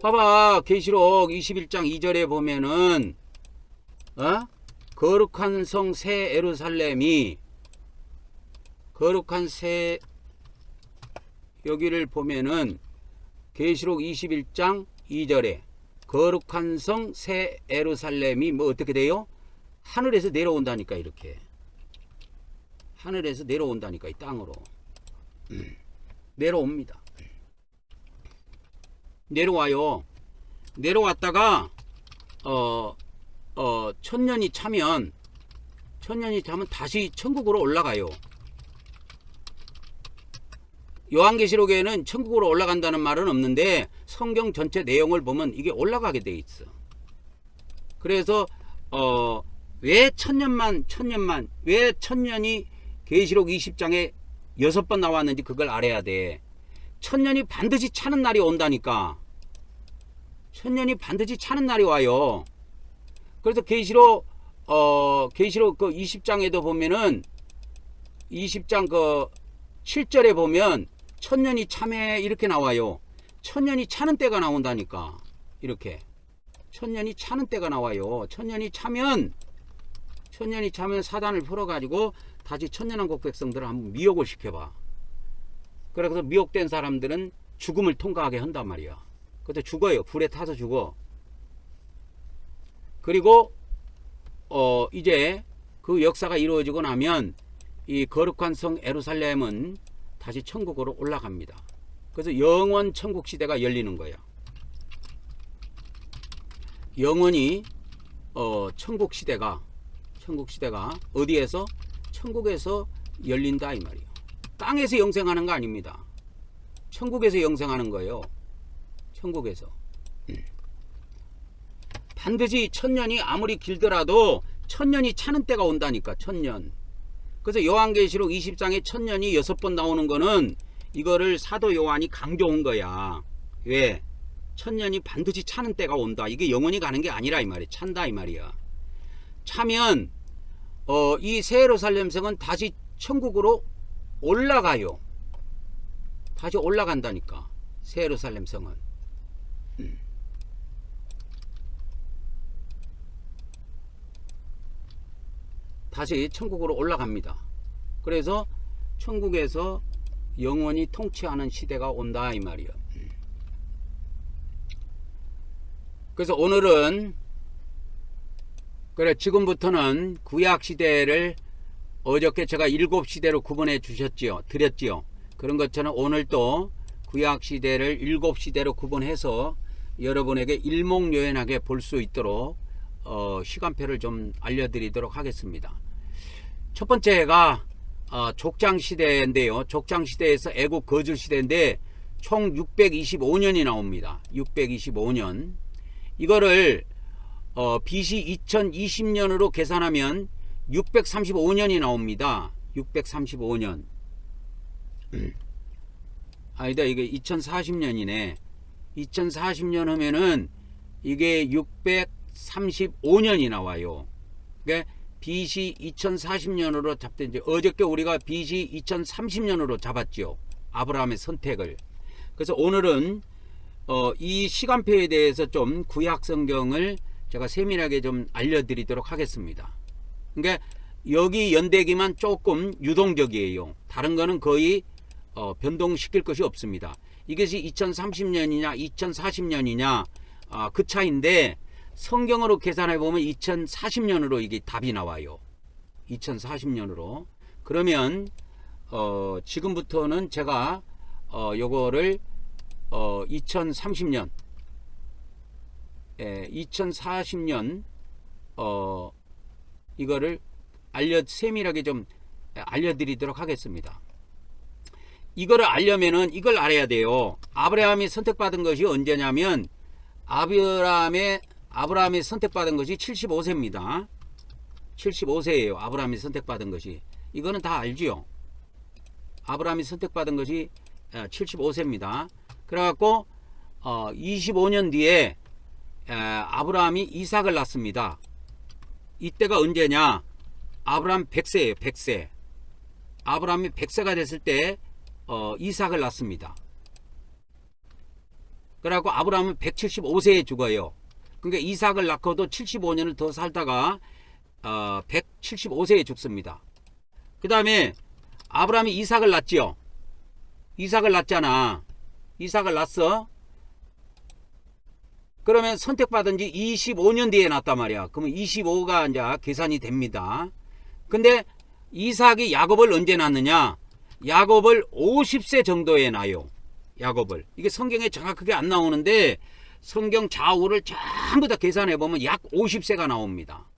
봐봐. 계시록 21장 2절에 보면은 거룩한 성 새 예루살렘이, 거룩한 새, 여기를 보면은 계시록 21장 2절에 거룩한 성 새 예루살렘이 뭐 어떻게 돼요? 하늘에서 내려온다니까. 이렇게 하늘에서 내려온다니까. 이 땅으로 내려옵니다. 내려와요. 내려왔다가 천년이 차면 다시 천국으로 올라가요. 요한계시록에는 천국으로 올라간다는 말은 없는데 성경 전체 내용을 보면 이게 올라가게 돼 있어. 그래서 왜 천년만 왜 천년이 계시록 20장에 6번 나왔는지 그걸 알아야 돼. 천년이 반드시 차는 날이 온다니까. 천년이 반드시 차는 날이 와요. 그래서 계시록 그 20장에도 보면은 20장 그 7절에 보면 천년이 참에 이렇게 나와요. 천년이 차는 때가 나온다니까. 이렇게 천년이 차는 때가 나와요. 천년이 차면 사단을 풀어가지고 다시 천년왕국 백성들을 한번 미혹을 시켜봐. 그래서 미혹된 사람들은 죽음을 통과하게 한단 말이야. 그래서 죽어요. 불에 타서 죽어. 그리고 이제 그 역사가 이루어지고 나면 이 거룩한 성 예루살렘은 다시 천국으로 올라갑니다. 그래서 영원 천국 시대가 열리는 거야. 영원히 천국 시대가 어디에서? 천국에서 열린다 이 말이에요. 땅에서 영생하는 거 아닙니다. 천국에서 영생하는 거예요. 천국에서. 반드시 천년이 아무리 길더라도 천년이 차는 때가 온다니까. 천년. 그래서 요한계시록 20장에 천년이 6번 나오는 거는 이거를 사도 요한이 강조한 거야. 왜? 천년이 반드시 차는 때가 온다. 이게 영원히 가는 게 아니라 이 말이야. 찬다 이 말이야. 차면 이 새 예루살렘 성은 다시 천국으로 올라가요. 다시 올라간다니까. 새 예루살렘 성은. 다시 천국으로 올라갑니다. 그래서 천국에서 영원히 통치하는 시대가 온다 이 말이야. 그래서 오늘은 지금부터는 구약 시대를 어저께 제가 7시대로 구분해 드렸지요. 그런 것처럼 오늘 또 구약 시대를 7시대로 구분해서 여러분에게 일목요연하게 볼 수 있도록 시간표를 좀 알려드리도록 하겠습니다. 첫 번째가 족장 시대인데요. 족장 시대에서 애국 거주 시대인데 총 625년이 나옵니다. 625년. 이거를 BC 2020년으로 계산하면 635년이 나옵니다. 635년. 아니다, 이게 2040년이네. 2040년 하면은 이게 635년이 나와요. 그러니까 BC 2040년으로 잡되 이제 어저께 우리가 BC 2030년으로 잡았죠. 아브라함의 선택을. 그래서 오늘은 이 시간표에 대해서 좀 구약 성경을 제가 세밀하게 좀 알려드리도록 하겠습니다. 그러니까 여기 연대기만 조금 유동적이에요. 다른 거는 거의 변동시킬 것이 없습니다. 이것이 2030년이냐 2040년이냐 그 차이인데 성경으로 계산해 보면 2040년으로 이게 답이 나와요. 2040년으로. 그러면 지금부터는 제가 요거를 2030년 2040년 이거를 세밀하게 좀 알려드리도록 하겠습니다. 이거를 알려면은 이걸 알아야 돼요. 아브라함이 선택받은 것이 언제냐면 아브라함이 선택받은 것이 75세입니다. 75세예요. 아브라함이 선택받은 것이. 이거는 다 알지요. 아브라함이 선택받은 것이 75세입니다. 그래갖고 25년 뒤에 아브라함이 이삭을 낳습니다. 이때가 언제냐? 아브라함 100세예요. 100세. 아브라함이 100세가 됐을 때 이삭을 낳습니다. 그래갖고 아브라함은 175세에 죽어요. 그러니까 이삭을 낳고도 75년을 더 살다가 175세에 죽습니다. 그 다음에 아브라함이 이삭을 낳지요. 이삭을 낳잖아. 이삭을 낳았어. 그러면 선택받은 지 25년 뒤에 낳았단 말이야. 그러면 25가 이제 계산이 됩니다. 근데 이삭이 야곱을 언제 낳느냐? 야곱을 50세 정도에 낳아요. 야곱을. 이게 성경에 정확하게 안 나오는데 성경 좌우를 전부 다 계산해 보면 약 50세가 나옵니다.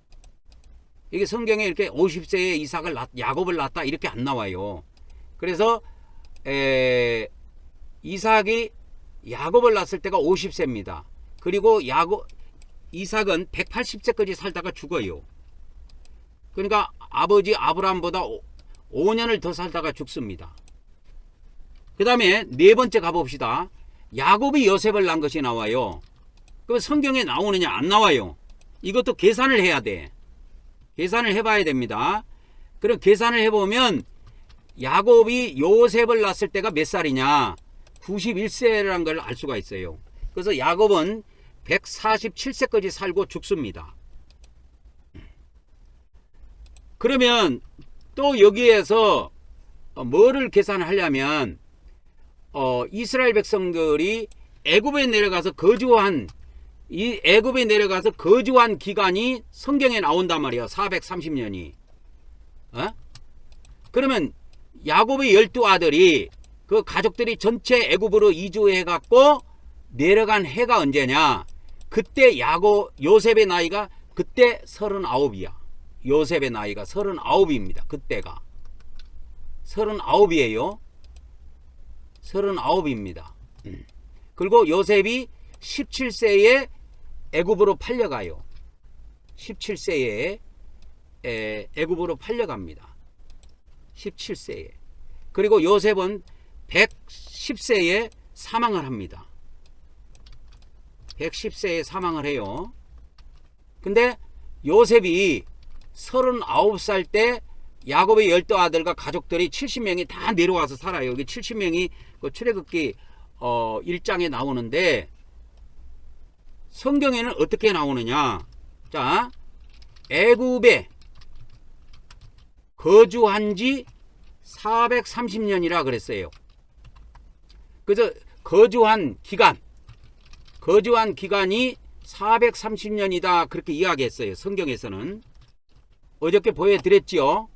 이게 성경에 이렇게 50세에 야곱을 낳았다 이렇게 안 나와요. 그래서 이삭이 야곱을 낳았을 때가 50세입니다. 그리고 이삭은 180세까지 살다가 죽어요. 그러니까 아버지 아브라함보다 5년을 더 살다가 죽습니다. 그 다음에 네 번째 가봅시다. 야곱이 요셉을 낳은 것이 나와요. 그럼 성경에 나오느냐? 안 나와요. 이것도 계산을 해야 돼. 계산을 해봐야 됩니다. 그럼 계산을 해보면 야곱이 요셉을 낳았을 때가 몇 살이냐? 91세라는 걸 알 수가 있어요. 그래서 야곱은 147세까지 살고 죽습니다. 그러면 또 여기에서 뭐를 계산하려면 이스라엘 백성들이 애굽에 내려가서 거주한 기간이 성경에 나온단 말이야. 430년이. 그러면 야곱의 12아들이 그 가족들이 전체 애굽으로 이주해 갖고 내려간 해가 언제냐? 그때 요셉의 나이가 그때 39이야. 요셉의 나이가 39입니다. 그때가 39이에요. 39입니다. 그리고 요셉이 17세에 애굽으로 팔려가요. 17세에 애굽으로 팔려갑니다. 17세에. 그리고 요셉은 110세에 사망을 합니다. 110세에 사망을 해요. 근데 요셉이 39살 때 야곱의 12아들과 가족들이 70명이 다 내려와서 살아요. 여기 70명이 그 출애굽기 1장에 나오는데 성경에는 어떻게 나오느냐? 자, 애굽에 거주한 지 430년이라 그랬어요. 그래서 거주한 기간이 430년이다 그렇게 이야기했어요. 성경에서는. 어저께 보여드렸지요.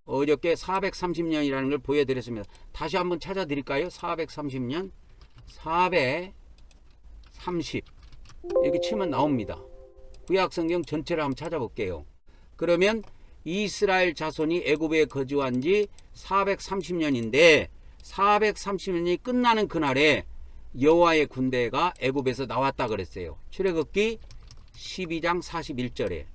어저께 430년이라는 걸 보여드렸습니다. 다시 한번 찾아드릴까요? 430년 430 이렇게 치면 나옵니다. 구약성경 전체를 한번 찾아볼게요. 그러면 이스라엘 자손이 애굽에 거주한 지 430년인데 430년이 끝나는 그날에 여호와의 군대가 애굽에서 나왔다 그랬어요. 출애굽기 12장 41절에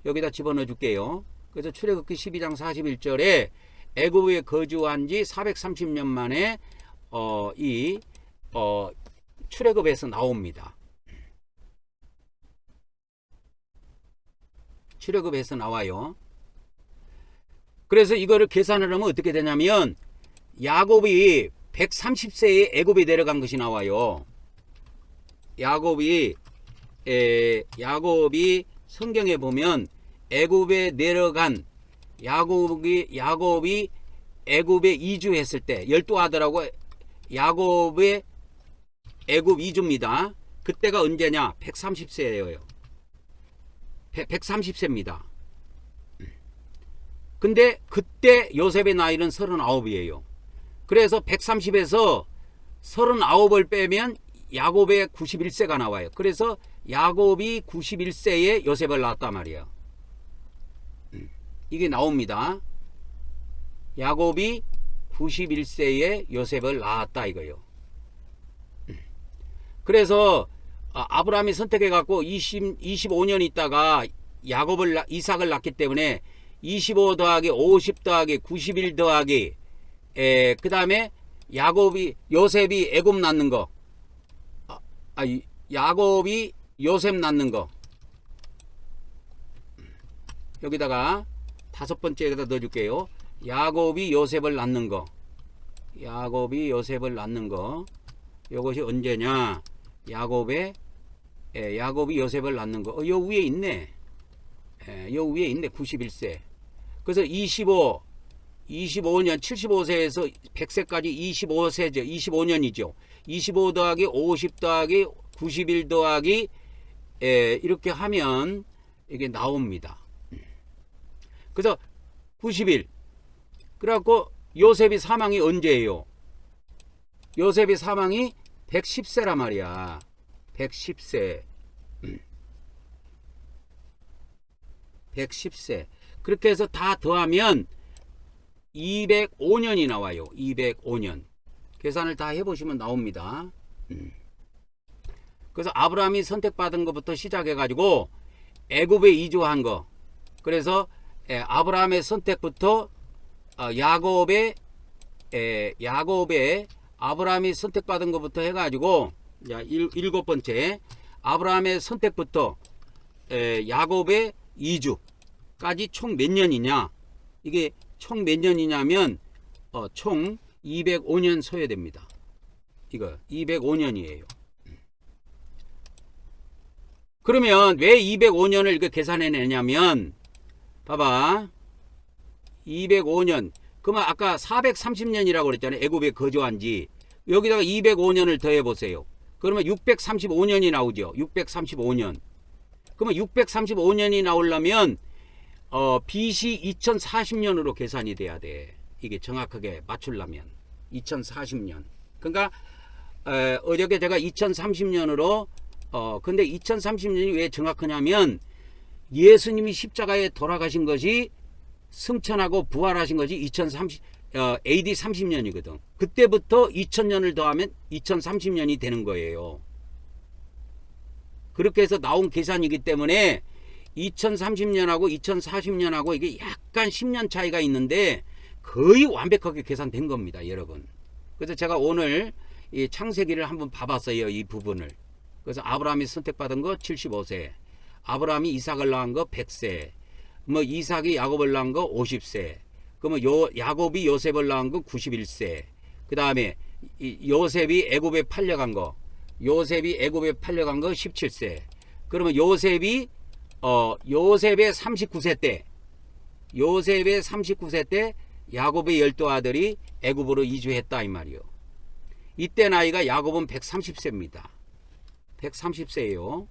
여기다 집어넣어 줄게요. 그래서 출애굽기 12장 41절에 애굽에 거주한 지 430년 만에 출애굽에서 나옵니다. 출애굽에서 나와요. 그래서 이거를 계산을 하면 어떻게 되냐면 야곱이 130세에 애굽에 내려간 것이 나와요. 야곱이 성경에 보면 애굽에 내려간 야곱이 애굽에 이주했을 때 12아들하고 야곱의 애굽 이주입니다. 그때가 언제냐? 130세예요. 130세입니다. 근데 그때 요셉의 나이는 39이에요. 그래서 130에서 39을 빼면 야곱의 91세가 나와요. 그래서 야곱이 91세에 요셉을 낳았단 말이에요. 이게 나옵니다. 야곱이 91세에 요셉을 낳았다 이거예요. 그래서 아브라함이 선택해 갖고 25년 있다가 이삭을 낳기 때문에 25 더하기 50 더하기 91 더하기 그 다음에 요셉이 애굽 낳는 거 야곱이 요셉 낳는 거 여기다가 다섯 번째에다 넣어줄게요. 야곱이 요셉을 낳는 거 이것이 언제냐? 야곱이 요셉을 낳는 거 요 위에 있네. 요 위에 있네. 91세. 그래서 25년 75세에서 100세까지 25세죠. 25년이죠. 25 더하기 50 더하기 91 더하기 이렇게 하면 이게 나옵니다. 그래서 90일. 그래갖고 요셉이 사망이 언제예요? 요셉이 사망이 110세란 말이야. 110세. 110세. 그렇게 해서 다 더하면 205년이 나와요. 205년. 계산을 다 해보시면 나옵니다. 그래서 아브라함이 선택받은 것부터 시작해가지고 애굽에 이주한 거. 그래서 아브라함의 선택부터 야곱의 아브라함이 선택받은 것부터 해가지고 일곱 번째 아브라함의 선택부터 야곱의 이주까지 총 몇 년이냐? 이게 총 몇 년이냐면 총 205년 소요됩니다. 이거 205년이에요. 그러면 왜 205년을 이렇게 계산해내냐면 봐봐. 205년. 그러면 아까 430년이라고 그랬잖아요. 애굽에 거주한 지. 여기다가 205년을 더해 보세요. 그러면 635년이 나오죠. 635년. 그러면 635년이 나오려면 BC 2040년으로 계산이 돼야 돼. 이게 정확하게 맞추려면 2040년. 그러니까 어저께 제가 2030년으로 근데 2030년이 왜 정확하냐면 예수님이 십자가에 돌아가신 것이 승천하고 부활하신 것이 AD 30년이거든. 그때부터 2000년을 더하면 2030년이 되는 거예요. 그렇게 해서 나온 계산이기 때문에 2030년하고 2040년하고 이게 약간 10년 차이가 있는데 거의 완벽하게 계산된 겁니다, 여러분. 그래서 제가 오늘 이 창세기를 한번 봐봤어요, 이 부분을. 그래서 아브라함이 선택받은 거 75세, 아브라함이 이삭을 낳은 거 100세, 뭐 이삭이 야곱을 낳은 거 50세, 그러면 야곱이 요셉을 낳은 거 91세, 그 다음에 요셉이 애굽에 팔려간 거 17세, 그러면 요셉의 39세 때 야곱의 12아들이 애굽으로 이주했다 이 말이요. 이때 나이가 야곱은 130세입니다. 130세예요.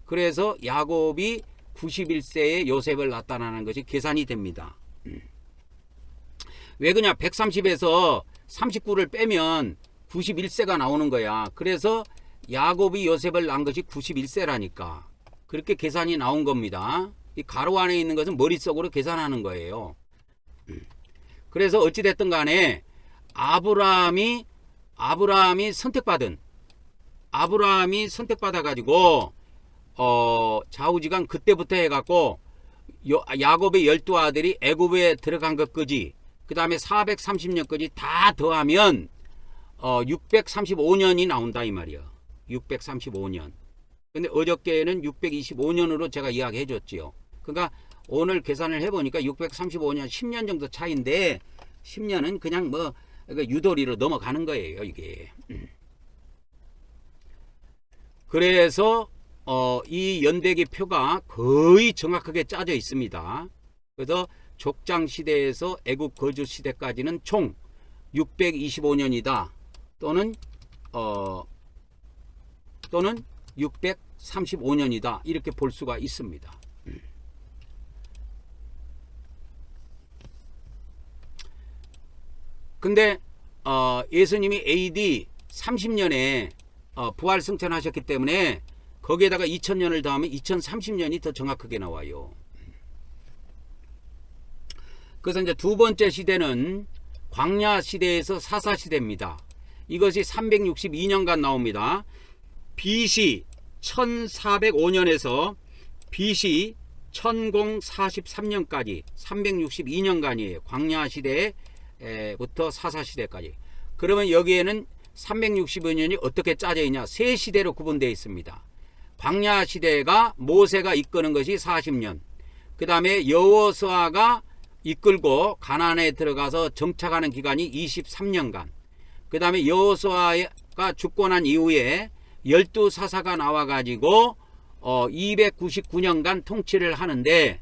그래서 야곱이 91세에 요셉을 낳았다는 것이 계산이 됩니다. 왜 그냐? 130에서 39를 빼면 91세가 나오는 거야. 그래서 야곱이 요셉을 낳은 것이 91세라니까. 그렇게 계산이 나온 겁니다. 이 가로 안에 있는 것은 머릿속으로 계산하는 거예요. 그래서 어찌됐든 간에 아브라함이 선택받아 가지고 좌우지간 그때부터 해갖고 야곱의 12아들이 애굽에 들어간 것까지 그 다음에 430년까지 다 더하면 635년이 나온다 이 말이야. 635년. 근데 어저께는 625년으로 제가 이야기해 줬지요. 그러니까 오늘 계산을 해보니까 635년 10년 정도 차이인데 10년은 그냥 뭐 유도리로 넘어가는 거예요 이게. 그래서 이 연대기 표가 거의 정확하게 짜져 있습니다. 그래서 족장 시대에서 애굽 거주 시대까지는 총 625년이다. 또는 635년이다. 이렇게 볼 수가 있습니다. 근데 예수님이 AD 30년에 부활 승천하셨기 때문에 거기에다가 2000년을 더하면 2030년이 더 정확하게 나와요. 그래서 이제 두 번째 시대는 광야 시대에서 사사 시대입니다. 이것이 362년간 나옵니다. BC 1405년에서 BC 1043년까지 362년간이에요. 광야 시대부터 사사 시대까지. 그러면 여기에는 365년이 어떻게 짜져 있냐? 세 시대로 구분되어 있습니다. 광야 시대가 모세가 이끄는 것이 40년. 그 다음에 여호수아가 이끌고 가나안에 들어가서 정착하는 기간이 23년간. 그 다음에 여호수아가 죽고 난 이후에 12사사가 나와가지고 299년간 통치를 하는데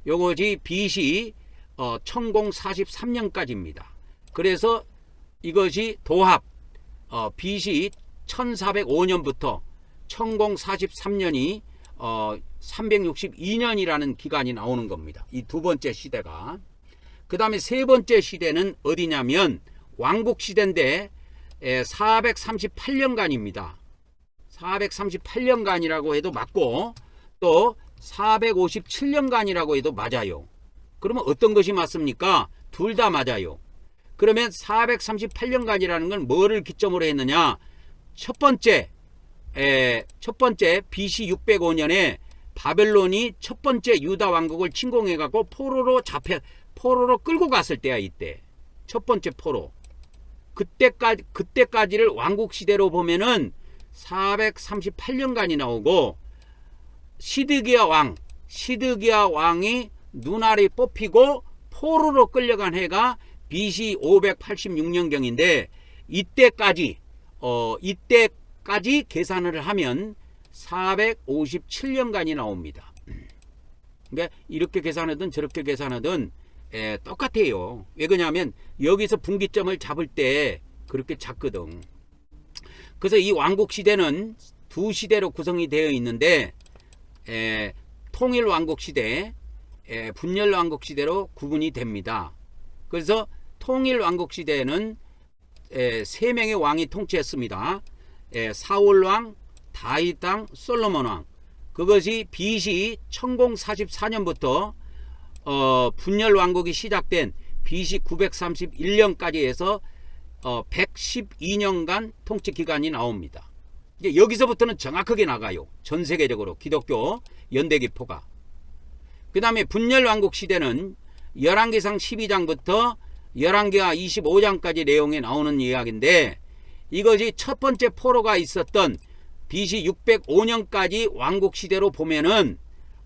요것이 BC 1043년까지입니다. 그래서 이것이 도합 BC 1405년부터 1043년이 362년이라는 기간이 나오는 겁니다. 이 두 번째 시대가. 그 다음에 세 번째 시대는 어디냐면 왕국시대인데 438년간입니다. 438년간이라고 해도 맞고 또 457년간이라고 해도 맞아요. 그러면 어떤 것이 맞습니까? 둘 다 맞아요. 그러면 438년간이라는 건 뭐를 기점으로 했느냐? 첫 번째 BC 605년에 바벨론이 첫 번째 유다 왕국을 침공해 갖고 포로로 끌고 갔을 때야. 이때 첫 번째 포로. 그때까지를 왕국 시대로 보면은 438년간이 나오고, 시드기야 왕이 눈알이 뽑히고 포로로 끌려간 해가 BC 586년경인데, 이때까지 계산을 하면 457년간이 나옵니다. 그러니까 이렇게 계산하든 저렇게 계산하든 똑같아요. 왜 그러냐면 여기서 분기점을 잡을 때 그렇게 잡거든. 그래서 이 왕국 시대는 두 시대로 구성이 되어 있는데, 통일 왕국 시대, 분열 왕국 시대로 구분이 됩니다. 그래서 통일 왕국 시대는 3명의 왕이 통치했습니다. 사울 왕, 다윗 왕, 솔로몬 왕. 그것이 BC 1044년부터 분열 왕국이 시작된 BC 931년까지 해서 112년간 통치 기간이 나옵니다. 이제 여기서부터는 정확하게 나가요. 전 세계적으로 기독교 연대기포가. 그 다음에 분열 왕국 시대는 열왕기상 12장부터 열왕기하 25장까지 내용에 나오는 이야기인데, 이것이 첫 번째 포로가 있었던 BC 605년까지 왕국 시대로 보면은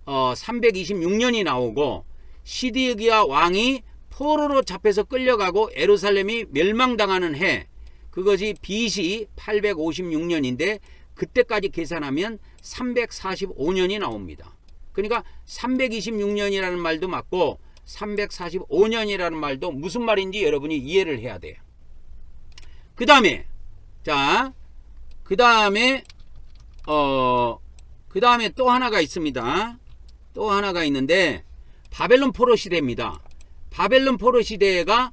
326년이 나오고, 시드기야 왕이 포로로 잡혀서 끌려가고 예루살렘이 멸망당하는 해, 그것이 BC 856년인데 그때까지 계산하면 345년이 나옵니다. 그러니까 326년이라는 말도 맞고 345년이라는 말도 무슨 말인지 여러분이 이해를 해야 돼요. 그 다음에 또 하나가 있습니다. 또 하나가 있는데, 바벨론 포로 시대입니다. 바벨론 포로 시대가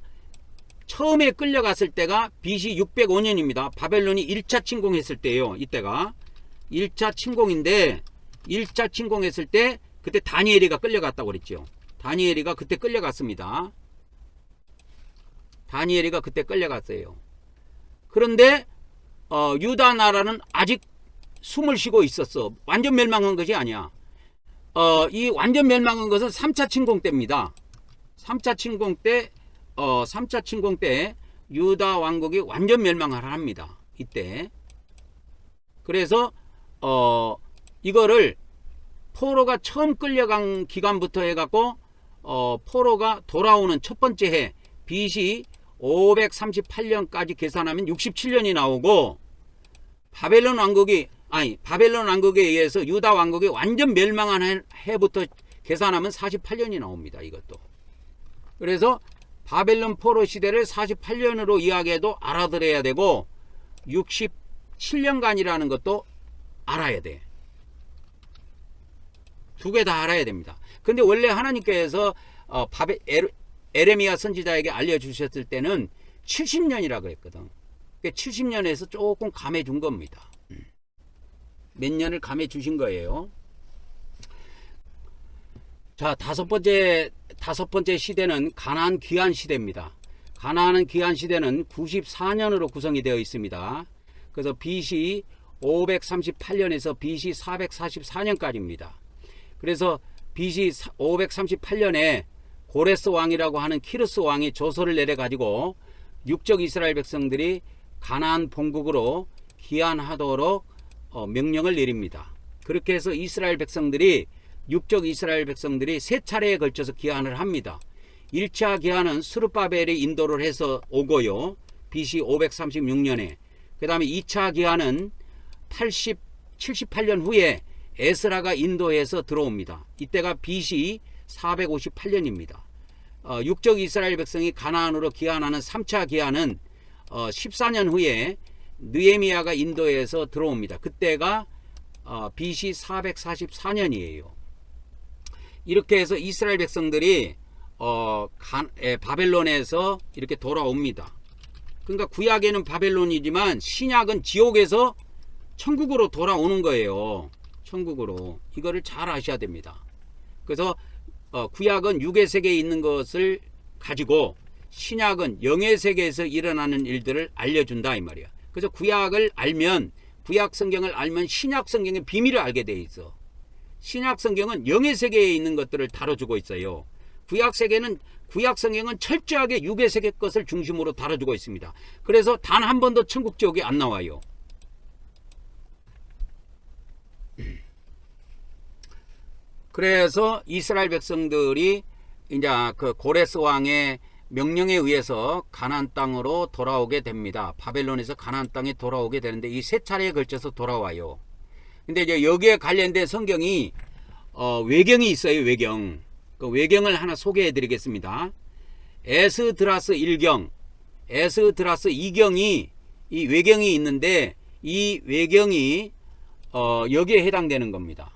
처음에 끌려갔을 때가 BC 605년입니다. 바벨론이 1차 침공했을 때예요. 이때가 1차 침공인데, 1차 침공했을 때 그때 다니엘이가 끌려갔다고 그랬죠. 다니엘이가 그때 끌려갔습니다. 다니엘이가 그때 끌려갔어요. 그런데 유다 나라는 아직 숨을 쉬고 있었어. 완전 멸망한 것이 아니야. 이 완전 멸망한 것은 3차 침공 때입니다. 3차 침공 때 유다 왕국이 완전 멸망을 합니다. 이때. 그래서 이거를 포로가 처음 끌려간 기간부터 해갖고 포로가 돌아오는 첫 번째 해 BC 538년까지 계산하면 67년이 나오고, 바벨론 왕국에 의해서 유다 왕국이 완전 멸망한 해부터 계산하면 48년이 나옵니다. 이것도. 그래서 바벨론 포로 시대를 48년으로 이야기해도 알아들어야 되고, 67년간이라는 것도 알아야 돼. 두 개 다 알아야 됩니다. 근데 원래 하나님께서 에레미야 선지자에게 알려주셨을 때는 70년이라 그랬거든. 70년에서 조금 감해 준 겁니다. 몇 년을 감해 주신 거예요. 자, 다섯 번째 시대는 가나안 귀환 시대입니다. 가나안 귀환 시대는 94년으로 구성이 되어 있습니다. 그래서 BC 538년에서 BC 444년까지입니다. 그래서 BC 538년에 고레스 왕이라고 하는 키루스 왕이 조서를 내려가지고 육적 이스라엘 백성들이 가나안 본국으로 귀환하도록 명령을 내립니다. 그렇게 해서 육적 이스라엘 백성들이 세 차례에 걸쳐서 귀환을 합니다. 1차 귀환은 스룹바벨이 인도를 해서 오고요. BC 536년에. 그 다음에 2차 귀환은 78년 후에 에스라가 인도해서 들어옵니다. 이때가 BC 458년입니다. 육적 이스라엘 백성이 가나안으로 귀환하는 3차 귀환은 14년 후에 느헤미야가 인도해서 들어옵니다. 그때가 BC 444년이에요. 이렇게 해서 이스라엘 백성들이 바벨론에서 이렇게 돌아옵니다. 그러니까 구약에는 바벨론이지만 신약은 지옥에서 천국으로 돌아오는 거예요. 천국으로. 이거를 잘 아셔야 됩니다. 그래서 구약은 육의 세계에 있는 것을 가지고 신약은 영의 세계에서 일어나는 일들을 알려준다 이 말이야. 그래서 구약을 알면, 구약 성경을 알면 신약 성경의 비밀을 알게 돼 있어. 신약 성경은 영의 세계에 있는 것들을 다뤄주고 있어요. 구약 성경은 철저하게 육의 세계 것을 중심으로 다뤄주고 있습니다. 그래서 단 한 번도 천국 지옥이 안 나와요. 그래서 이스라엘 백성들이 이제 그 고레스 왕의 명령에 의해서 가나안 땅으로 돌아오게 됩니다. 바벨론에서 가나안 땅에 돌아오게 되는데 이 세 차례에 걸쳐서 돌아와요. 근데 이제 여기에 관련된 성경이 외경이 있어요. 외경. 그 외경을 하나 소개해 드리겠습니다. 에스드라스 1경, 에스드라스 2경이 이 외경이 있는데 이 외경이 여기에 해당되는 겁니다.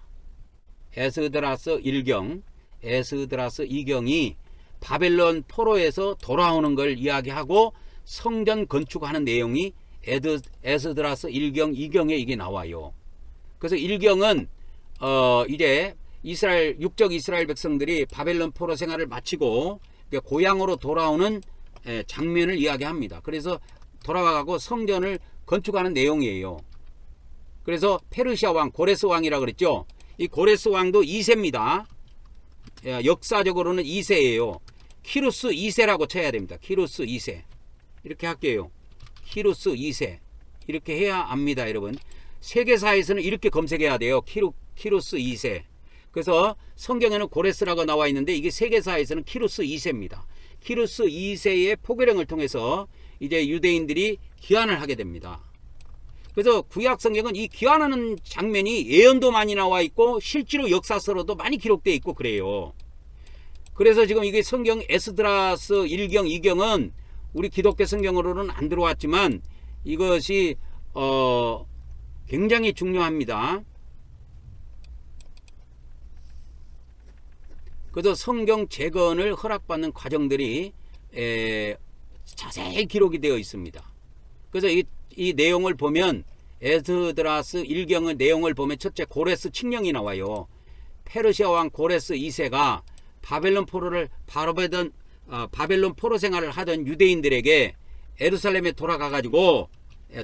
에스드라스 1경, 에스드라스 2경이 바벨론 포로에서 돌아오는 걸 이야기하고 성전 건축하는 내용이 에스드라스 1경, 2경에 이게 나와요. 그래서 1경은 이제 육적 이스라엘 백성들이 바벨론 포로 생활을 마치고 고향으로 돌아오는 장면을 이야기합니다. 그래서 돌아와가고 성전을 건축하는 내용이에요. 그래서 페르시아 왕 고레스 왕이라 그랬죠. 이 고레스 왕도 2세입니다. 역사적으로는 2세예요. 키루스 2세라고 쳐야 됩니다. 키루스 2세. 이렇게 할게요. 키루스 2세. 이렇게 해야 압니다, 여러분. 세계사에서는 이렇게 검색해야 돼요. 키루스 2세. 그래서 성경에는 고레스라고 나와 있는데 이게 세계사에서는 키루스 2세입니다. 키루스 2세의 포교령을 통해서 이제 유대인들이 귀환을 하게 됩니다. 그래서 구약 성경은 이 귀환하는 장면이 예언도 많이 나와 있고 실제로 역사서로도 많이 기록되어 있고 그래요. 그래서 지금 이게 성경 에스드라스 1경, 2경은 우리 기독교 성경으로는 안 들어왔지만 이것이 굉장히 중요합니다. 그래서 성경 재건을 허락받는 과정들이 자세히 기록이 되어 있습니다. 그래서 이 내용을 보면 에스드라스 1경의 내용을 보면 첫째 고레스 칙령이 나와요. 페르시아 왕 고레스 2세가 바벨론 포로 생활을 하던 유대인들에게 예루살렘에 돌아가가지고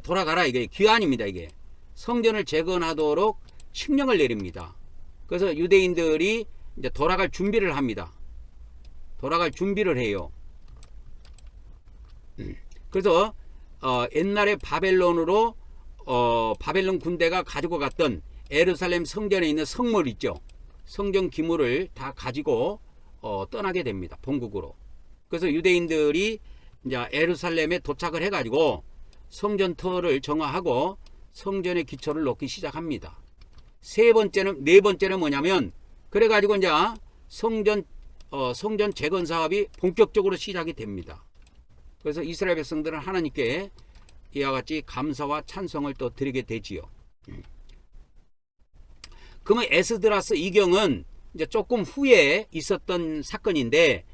돌아가라, 이게 귀환입니다. 이게 성전을 재건하도록 칙령을 내립니다. 그래서 유대인들이 이제 돌아갈 준비를 합니다. 돌아갈 준비를 해요. 그래서 옛날에 바벨론으로 바벨론 군대가 가지고 갔던 예루살렘 성전에 있는 성물 있죠. 성전 기물을 다 가지고 떠나게 됩니다. 본국으로. 그래서 유대인들이 이제 예루살렘에 도착을 해가지고 성전 터를 정화하고 성전의 기초를 놓기 시작합니다. 네 번째는 뭐냐면 그래가지고 이제 성전 재건 사업이 본격적으로 시작이 됩니다. 그래서 이스라엘 백성들은 하나님께 이와 같이 감사와 찬송을 또 드리게 되지요. 그러면 에스드라스 2경은 이제 조금 후에 있었던 사건인데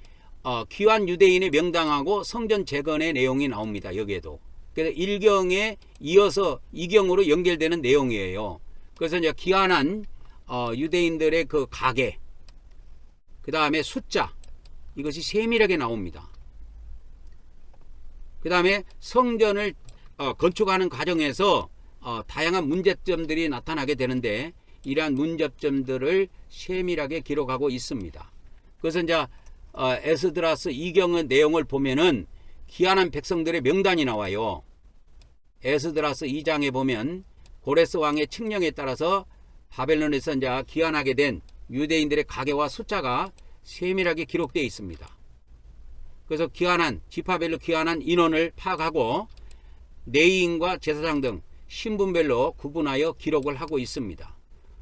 귀환 유대인의 명당하고 성전 재건의 내용이 나옵니다. 여기에도. 그래서 1경에 이어서 2경으로 연결되는 내용이에요. 그래서 이제 귀환한 유대인들의 그 가계, 그 다음에 숫자, 이것이 세밀하게 나옵니다. 그 다음에 성전을 건축하는 과정에서 다양한 문제점들이 나타나게 되는데 이러한 문제점들을 세밀하게 기록하고 있습니다. 그래서 이제 에스드라스 2경의 내용을 보면은 귀환한 백성들의 명단이 나와요. 에스드라스 2장에 보면 고레스 왕의 칙령에 따라서 바벨론에서 이제 귀환하게 된 유대인들의 가계와 숫자가 세밀하게 기록되어 있습니다. 그래서 지파별로 귀환한 인원을 파악하고 레위인과 제사장 등 신분별로 구분하여 기록을 하고 있습니다.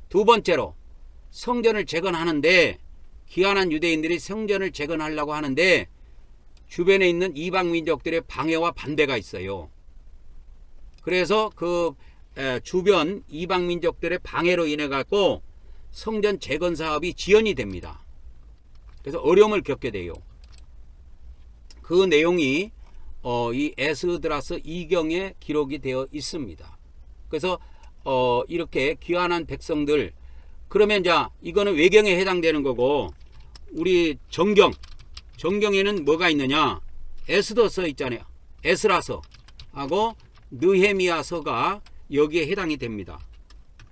두 번째로 성전을 재건하는데 귀환한 유대인들이 성전을 재건하려고 하는데 주변에 있는 이방 민족들의 방해와 반대가 있어요. 그래서 그 주변 이방 민족들의 방해로 인해 갖고 성전 재건 사업이 지연이 됩니다. 그래서 어려움을 겪게 돼요. 그 내용이 이 에스드라스 2경에 기록이 되어 있습니다. 그래서 이렇게 귀환한 백성들, 그러면 이제 이거는 외경에 해당되는 거고 우리 정경에는 뭐가 있느냐? 에스더서 있잖아요. 에스라서 하고 느헤미야서가 여기에 해당이 됩니다.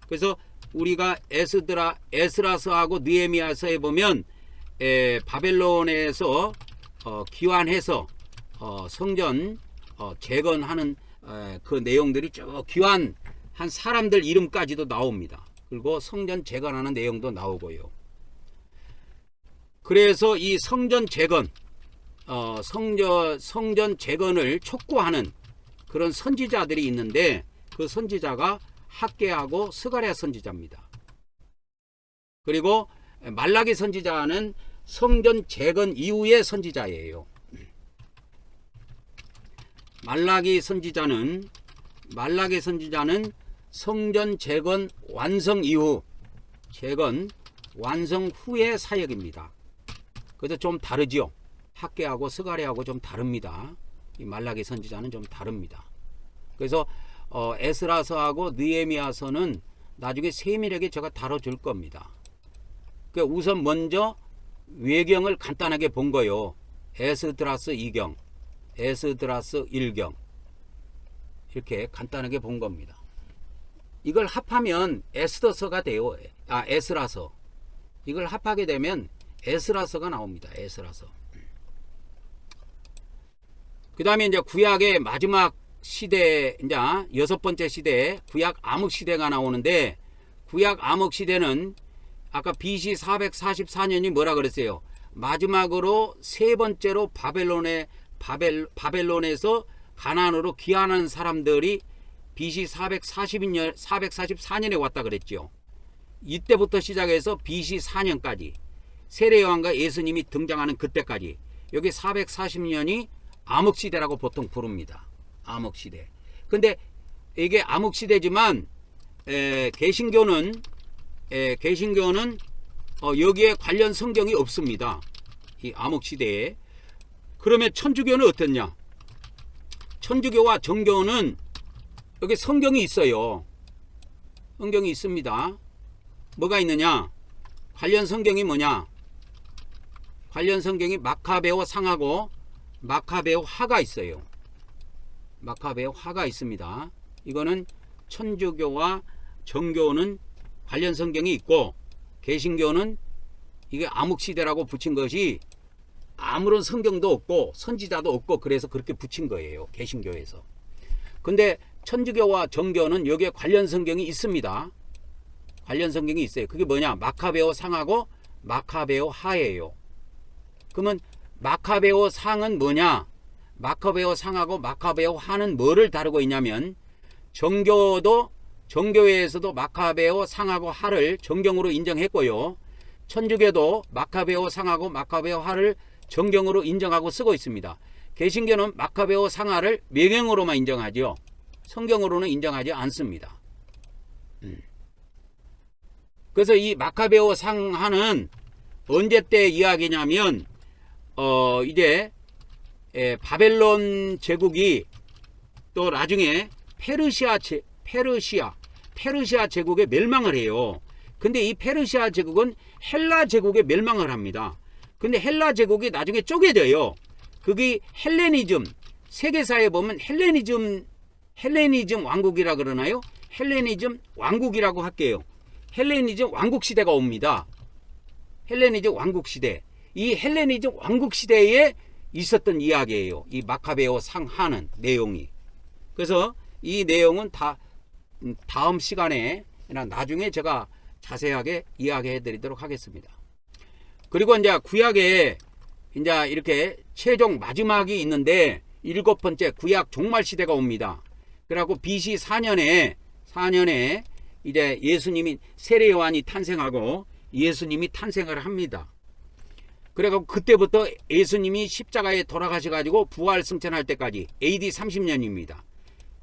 그래서 우리가 에스라서하고 느헤미야서에 보면 바벨론에서 귀환해서 성전 재건하는 그 내용들이 쭉 귀환한 사람들 이름까지도 나옵니다. 그리고 성전 재건하는 내용도 나오고요. 그래서 이 성전 재건, 성전 재건을 촉구하는 그런 선지자들이 있는데 그 선지자가 학개하고 스가랴 선지자입니다. 그리고 말라기 선지자는 성전 재건 이후의 선지자예요. 말라기 선지자는 성전 재건 완성 이후, 재건 완성 후의 사역입니다. 그래서 좀 다르죠. 학개하고 스가랴하고 좀 다릅니다. 이 말라기 선지자는 좀 다릅니다. 그래서 에스라서하고 느헤미야서는 나중에 세밀하게 제가 다뤄줄 겁니다. 그러니까 우선 먼저 외경을 간단하게 본 거요. 에스드라스 2경, 에스드라스 1경 이렇게 간단하게 본 겁니다. 이걸 합하면 에스더서가 돼요. 에스라서. 이걸 합하게 되면 에스라서가 나옵니다. 에스라서. 그 다음에 이제 구약의 마지막 시대, 이제 6번째 시대, 구약 암흑 시대가 나오는데, 구약 암흑 시대는 아까 BC 444년이 뭐라 그랬어요? 마지막으로 세 번째로 바벨론에서 가나안으로 귀환한 사람들이 BC 444년에 왔다 그랬죠. 이때부터 시작해서 BC 4년까지 세례요한과 예수님이 등장하는 그때까지, 여기 440년이 암흑시대라고 보통 부릅니다. 암흑시대. 근데 이게 암흑시대지만 개신교는 여기에 관련 성경이 없습니다. 이 암흑시대에. 그러면 천주교는 어떻냐? 천주교와 정교는 여기 성경이 있어요. 성경이 있습니다. 뭐가 있느냐? 관련 성경이 뭐냐? 관련 성경이 마카베오 상하고 마카베오 하가 있어요. 마카베오 하가 있습니다. 이거는 천주교와 정교는 관련 성경이 있고, 개신교는 이게 암흑시대라고 붙인 것이 아무런 성경도 없고 선지자도 없고 그래서 그렇게 붙인 거예요. 개신교에서. 근데 천주교와 정교는 여기에 관련 성경이 있습니다. 관련 성경이 있어요. 그게 뭐냐? 마카베오 상하고 마카베오 하예요. 그러면 마카베오 상은 뭐냐? 마카베오 상하고 마카베오 하는 뭐를 다루고 있냐면, 정교회에서도 마카베오 상하고 하를 정경으로 인정했고요. 천주교도 마카베오 상하고 마카베오 하를 정경으로 인정하고 쓰고 있습니다. 개신교는 마카베오 상하를 명령으로만 인정하죠. 성경으로는 인정하지 않습니다. 그래서 이 마카베오 상하는 언제 때 이야기냐면 이제 바벨론 제국이 또 나중에 페르시아 제국에 멸망을 해요. 근데 이 페르시아 제국은 헬라 제국에 멸망을 합니다. 근데 헬라 제국이 나중에 쪼개져요. 그게 헬레니즘, 세계사에 보면 헬레니즘 왕국이라 그러나요? 헬레니즘 왕국이라고 할게요. 헬레니즘 왕국 시대가 옵니다. 헬레니즘 왕국 시대. 이 헬레니즘 왕국 시대에 있었던 이야기예요. 이 마카베오 상하는 내용이. 그래서 이 내용은 다음 시간에 나중에 제가 자세하게 이야기해 드리도록 하겠습니다. 그리고 이제 구약에 이제 이렇게 최종 마지막이 있는데 7번째 구약 종말 시대가 옵니다. 그래갖고 BC 4년에 이제 예수님이 세례 요한이 탄생하고 예수님이 탄생을 합니다. 그래갖고 그때부터 예수님이 십자가에 돌아가셔가지고 부활 승천할 때까지 AD 30년입니다.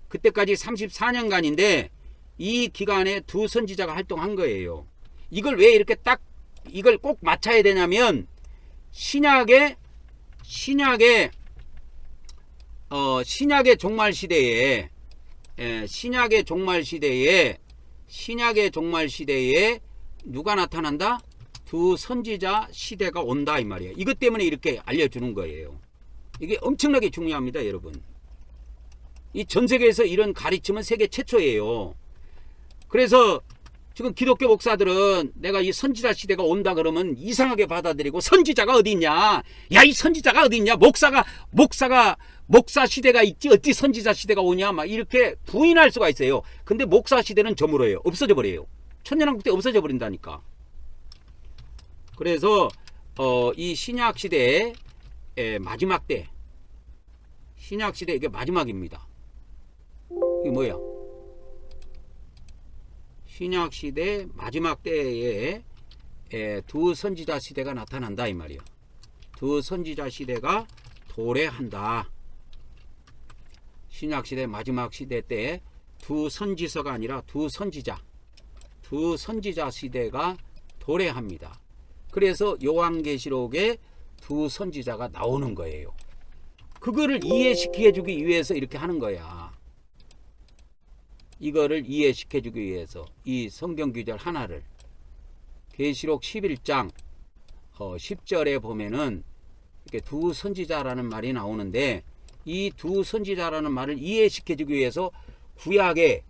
그때까지 34년간인데 이 기간에 두 선지자가 활동한 거예요. 이걸 왜 이렇게 이걸 꼭 맞춰야 되냐면 신약의 종말 시대에 신약의 종말 시대에 누가 나타난다? 두 선지자 시대가 온다 이 말이에요. 이것 때문에 이렇게 알려주는 거예요. 이게 엄청나게 중요합니다, 여러분. 이 전 세계에서 이런 가르침은 세계 최초예요. 그래서 지금 기독교 목사들은 내가 이 선지자 시대가 온다 그러면 이상하게 받아들이고, 선지자가 어디 있냐? 야, 이 선지자가 어디 있냐? 목사 시대가 있지 어찌 선지자 시대가 오냐? 막 이렇게 부인할 수가 있어요. 근데 목사 시대는 저물어요. 없어져 버려요. 천년왕국 때 없어져 버린다니까. 그래서 이 신약 시대의 마지막 때, 신약 시대 이게 마지막입니다. 이게 뭐야? 신약 시대 마지막 때에 두 선지자 시대가 나타난다 이 말이야. 두 선지자 시대가 도래한다. 신약 시대 마지막 시대 때 두 선지서가 아니라 두 선지자 시대가 도래합니다. 그래서 요한계시록에 두 선지자가 나오는 거예요. 그거를 이해시켜 주기 위해서 이렇게 하는 거야. 이거를 이해시켜 주기 위해서 이 성경 구절 하나를, 계시록 11장 10절에 보면은 이렇게 두 선지자라는 말이 나오는데, 이 두 선지자라는 말을 이해시켜 주기 위해서 구약의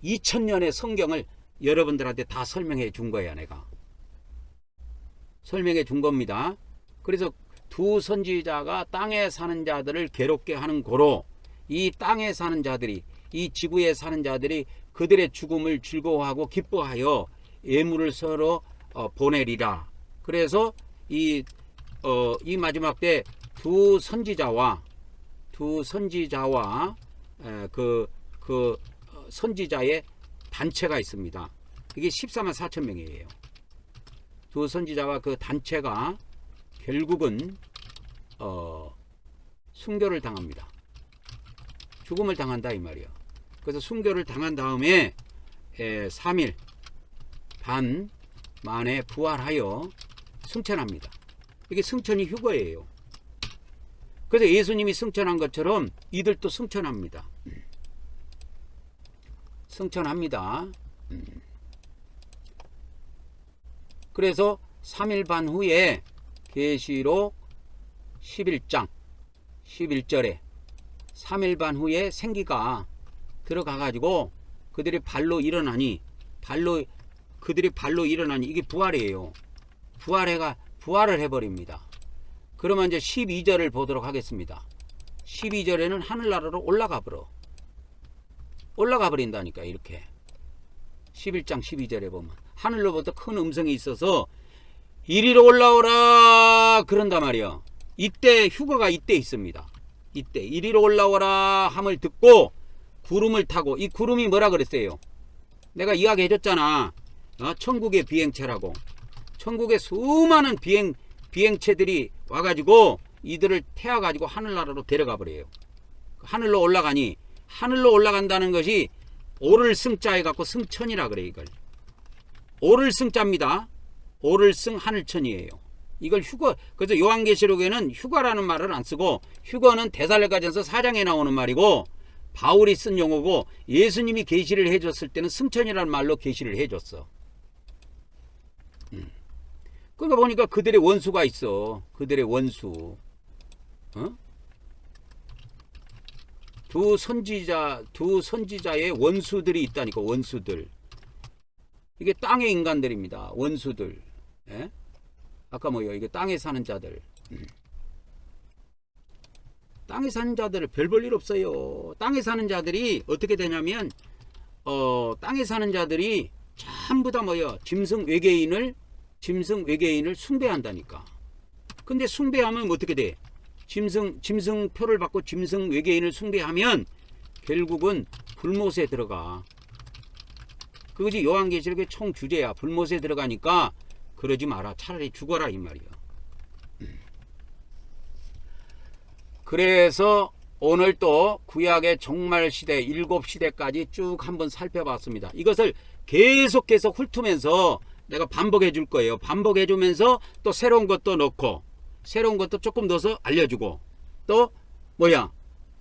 2000년의 성경을 여러분들한테 다 설명해 준 거야. 내가 설명해 준 겁니다. 그래서 두 선지자가 땅에 사는 자들을 괴롭게 하는 고로, 이 땅에 사는 자들이, 이 지구에 사는 자들이 그들의 죽음을 즐거워하고 기뻐하여 예물을 서로 보내리라. 그래서 이 마지막 때 두 선지자와 그 선지자의 단체가 있습니다. 이게 14만 4천 명이에요. 두 선지자와 그 단체가 결국은 순교를 당합니다. 죽음을 당한다 이 말이야. 그래서 순교를 당한 다음에 3일 반 만에 부활하여 승천합니다. 이게 승천이 휴거예요. 그래서 예수님이 승천한 것처럼 이들도 승천합니다. 승천합니다. 그래서 3일 반 후에 계시록 11장 11절에 3일 반 후에 생기가 들어가 가지고 그들이 발로 일어나니 이게 부활이에요. 부활을 해버립니다. 그러면 이제 12절을 보도록 하겠습니다. 12절에는 하늘나라로 올라가 버린다니까. 이렇게 11장 12절에 보면 하늘로부터 큰 음성이 있어서 이리로 올라오라 그런단 말이야. 이때 휴거가 이때 있습니다. 이때 이리로 올라오라 함을 듣고 구름을 타고, 이 구름이 뭐라 그랬어요? 내가 이야기해 줬잖아. 천국의 비행체라고. 천국의 수많은 비행체들이 와가지고 이들을 태워가지고 하늘나라로 데려가 버려요. 하늘로 올라가니, 하늘로 올라간다는 것이 오를 승자에 갖고 승천이라 그래. 이걸 오를 승자입니다. 오를 승 하늘천이에요. 이걸 휴거. 그래서 요한계시록에는 휴가라는 말을 안 쓰고, 휴거는 데살로니가전서 4장에 나오는 말이고 바울이 쓴 용어고, 예수님이 계시를 해줬을 때는 승천이라는 말로 계시를 해줬어. 그러니까 보니까 그들의 원수가 있어. 그들의 원수. 두 선지자의 원수들이 있다니까. 원수들. 이게 땅의 인간들입니다. 원수들. 예? 아까 뭐요? 이게 땅에 사는 자들. 땅에 사는 자들을 별 볼 일 없어요. 땅에 사는 자들이 어떻게 되냐면, 땅에 사는 자들이 전부 다 뭐요? 짐승 외계인을 숭배한다니까. 근데 숭배하면 어떻게 돼? 짐승표를 받고 짐승 외계인을 숭배하면 결국은 불못에 들어가. 그것이 요한계시록의 총 주제야. 불못에 들어가니까 그러지 마라. 차라리 죽어라 이 말이야. 그래서 오늘 또 구약의 종말 시대 7시대까지 쭉 한번 살펴봤습니다. 이것을 계속해서 훑으면서 내가 반복해 줄 거예요. 반복해 주면서 또 새로운 것도 넣고, 새로운 것도 조금 넣어서 알려주고, 또 뭐야,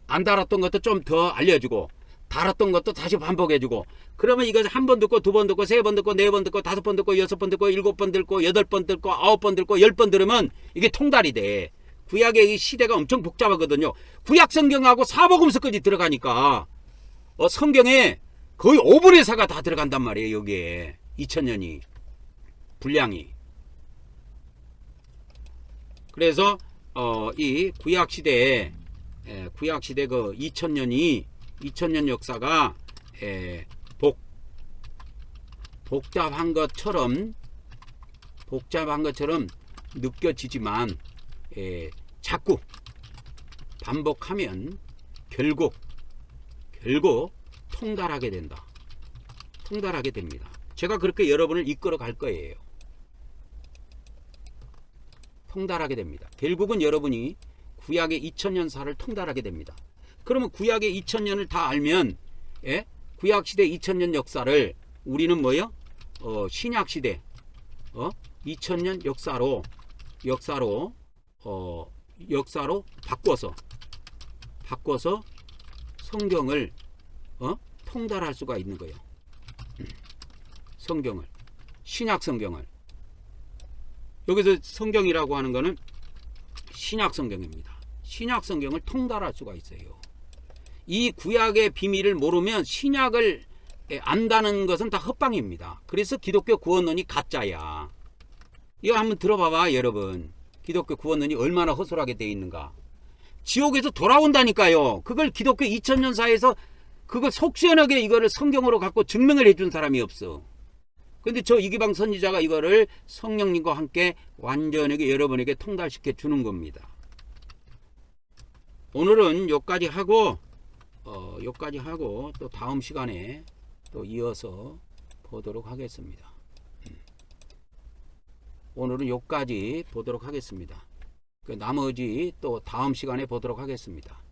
안 달았던 것도 좀 더 알려주고, 달았던 것도 다시 반복해 주고. 그러면 이것을 한 번 듣고, 두 번 듣고, 세 번 듣고, 네 번 듣고, 다섯 번 듣고, 여섯 번 듣고, 일곱 번 듣고, 여덟 번 듣고, 아홉 번 듣고, 10번 들으면 이게 통달이 돼. 구약의 이 시대가 엄청 복잡하거든요. 구약 성경하고 사복음서까지 들어가니까 성경에 거의 5분의 4가 다 들어간단 말이에요. 여기에 2000년이 분량이. 그래서 이 구약 시대에 그 2000년 역사가 복잡한 것처럼 느껴지지만 자꾸 반복하면 결국 통달하게 된다. 통달하게 됩니다. 제가 그렇게 여러분을 이끌어 갈 거예요. 통달하게 됩니다. 결국은 여러분이 구약의 2000년사를 통달하게 됩니다. 그러면 구약의 2000년을 다 알면 구약시대 2000년 역사를 우리는 뭐요? 신약시대 2000년 역사로 바꿔서 성경을 통달할 수가 있는 거예요. 성경을, 신약 성경을. 여기서 성경이라고 하는 거는 신약 성경입니다. 신약 성경을 통달할 수가 있어요. 이 구약의 비밀을 모르면 신약을 안다는 것은 다 헛방입니다. 그래서 기독교 구원론이 가짜야. 이거 한번 들어봐봐 여러분. 기독교 구원론이 얼마나 허술하게 되어 있는가. 지옥에서 돌아온다니까요. 그걸 기독교 2000년사에서 그걸 속시원하게 이거를 성경으로 갖고 증명을 해준 사람이 없어. 근데 저 이기방 선지자가 이거를 성령님과 함께 완전하게 여러분에게 통달시켜 주는 겁니다. 오늘은 여기까지 하고 또 다음 시간에 또 이어서 보도록 하겠습니다. 오늘은 여기까지 보도록 하겠습니다. 나머지 또 다음 시간에 보도록 하겠습니다.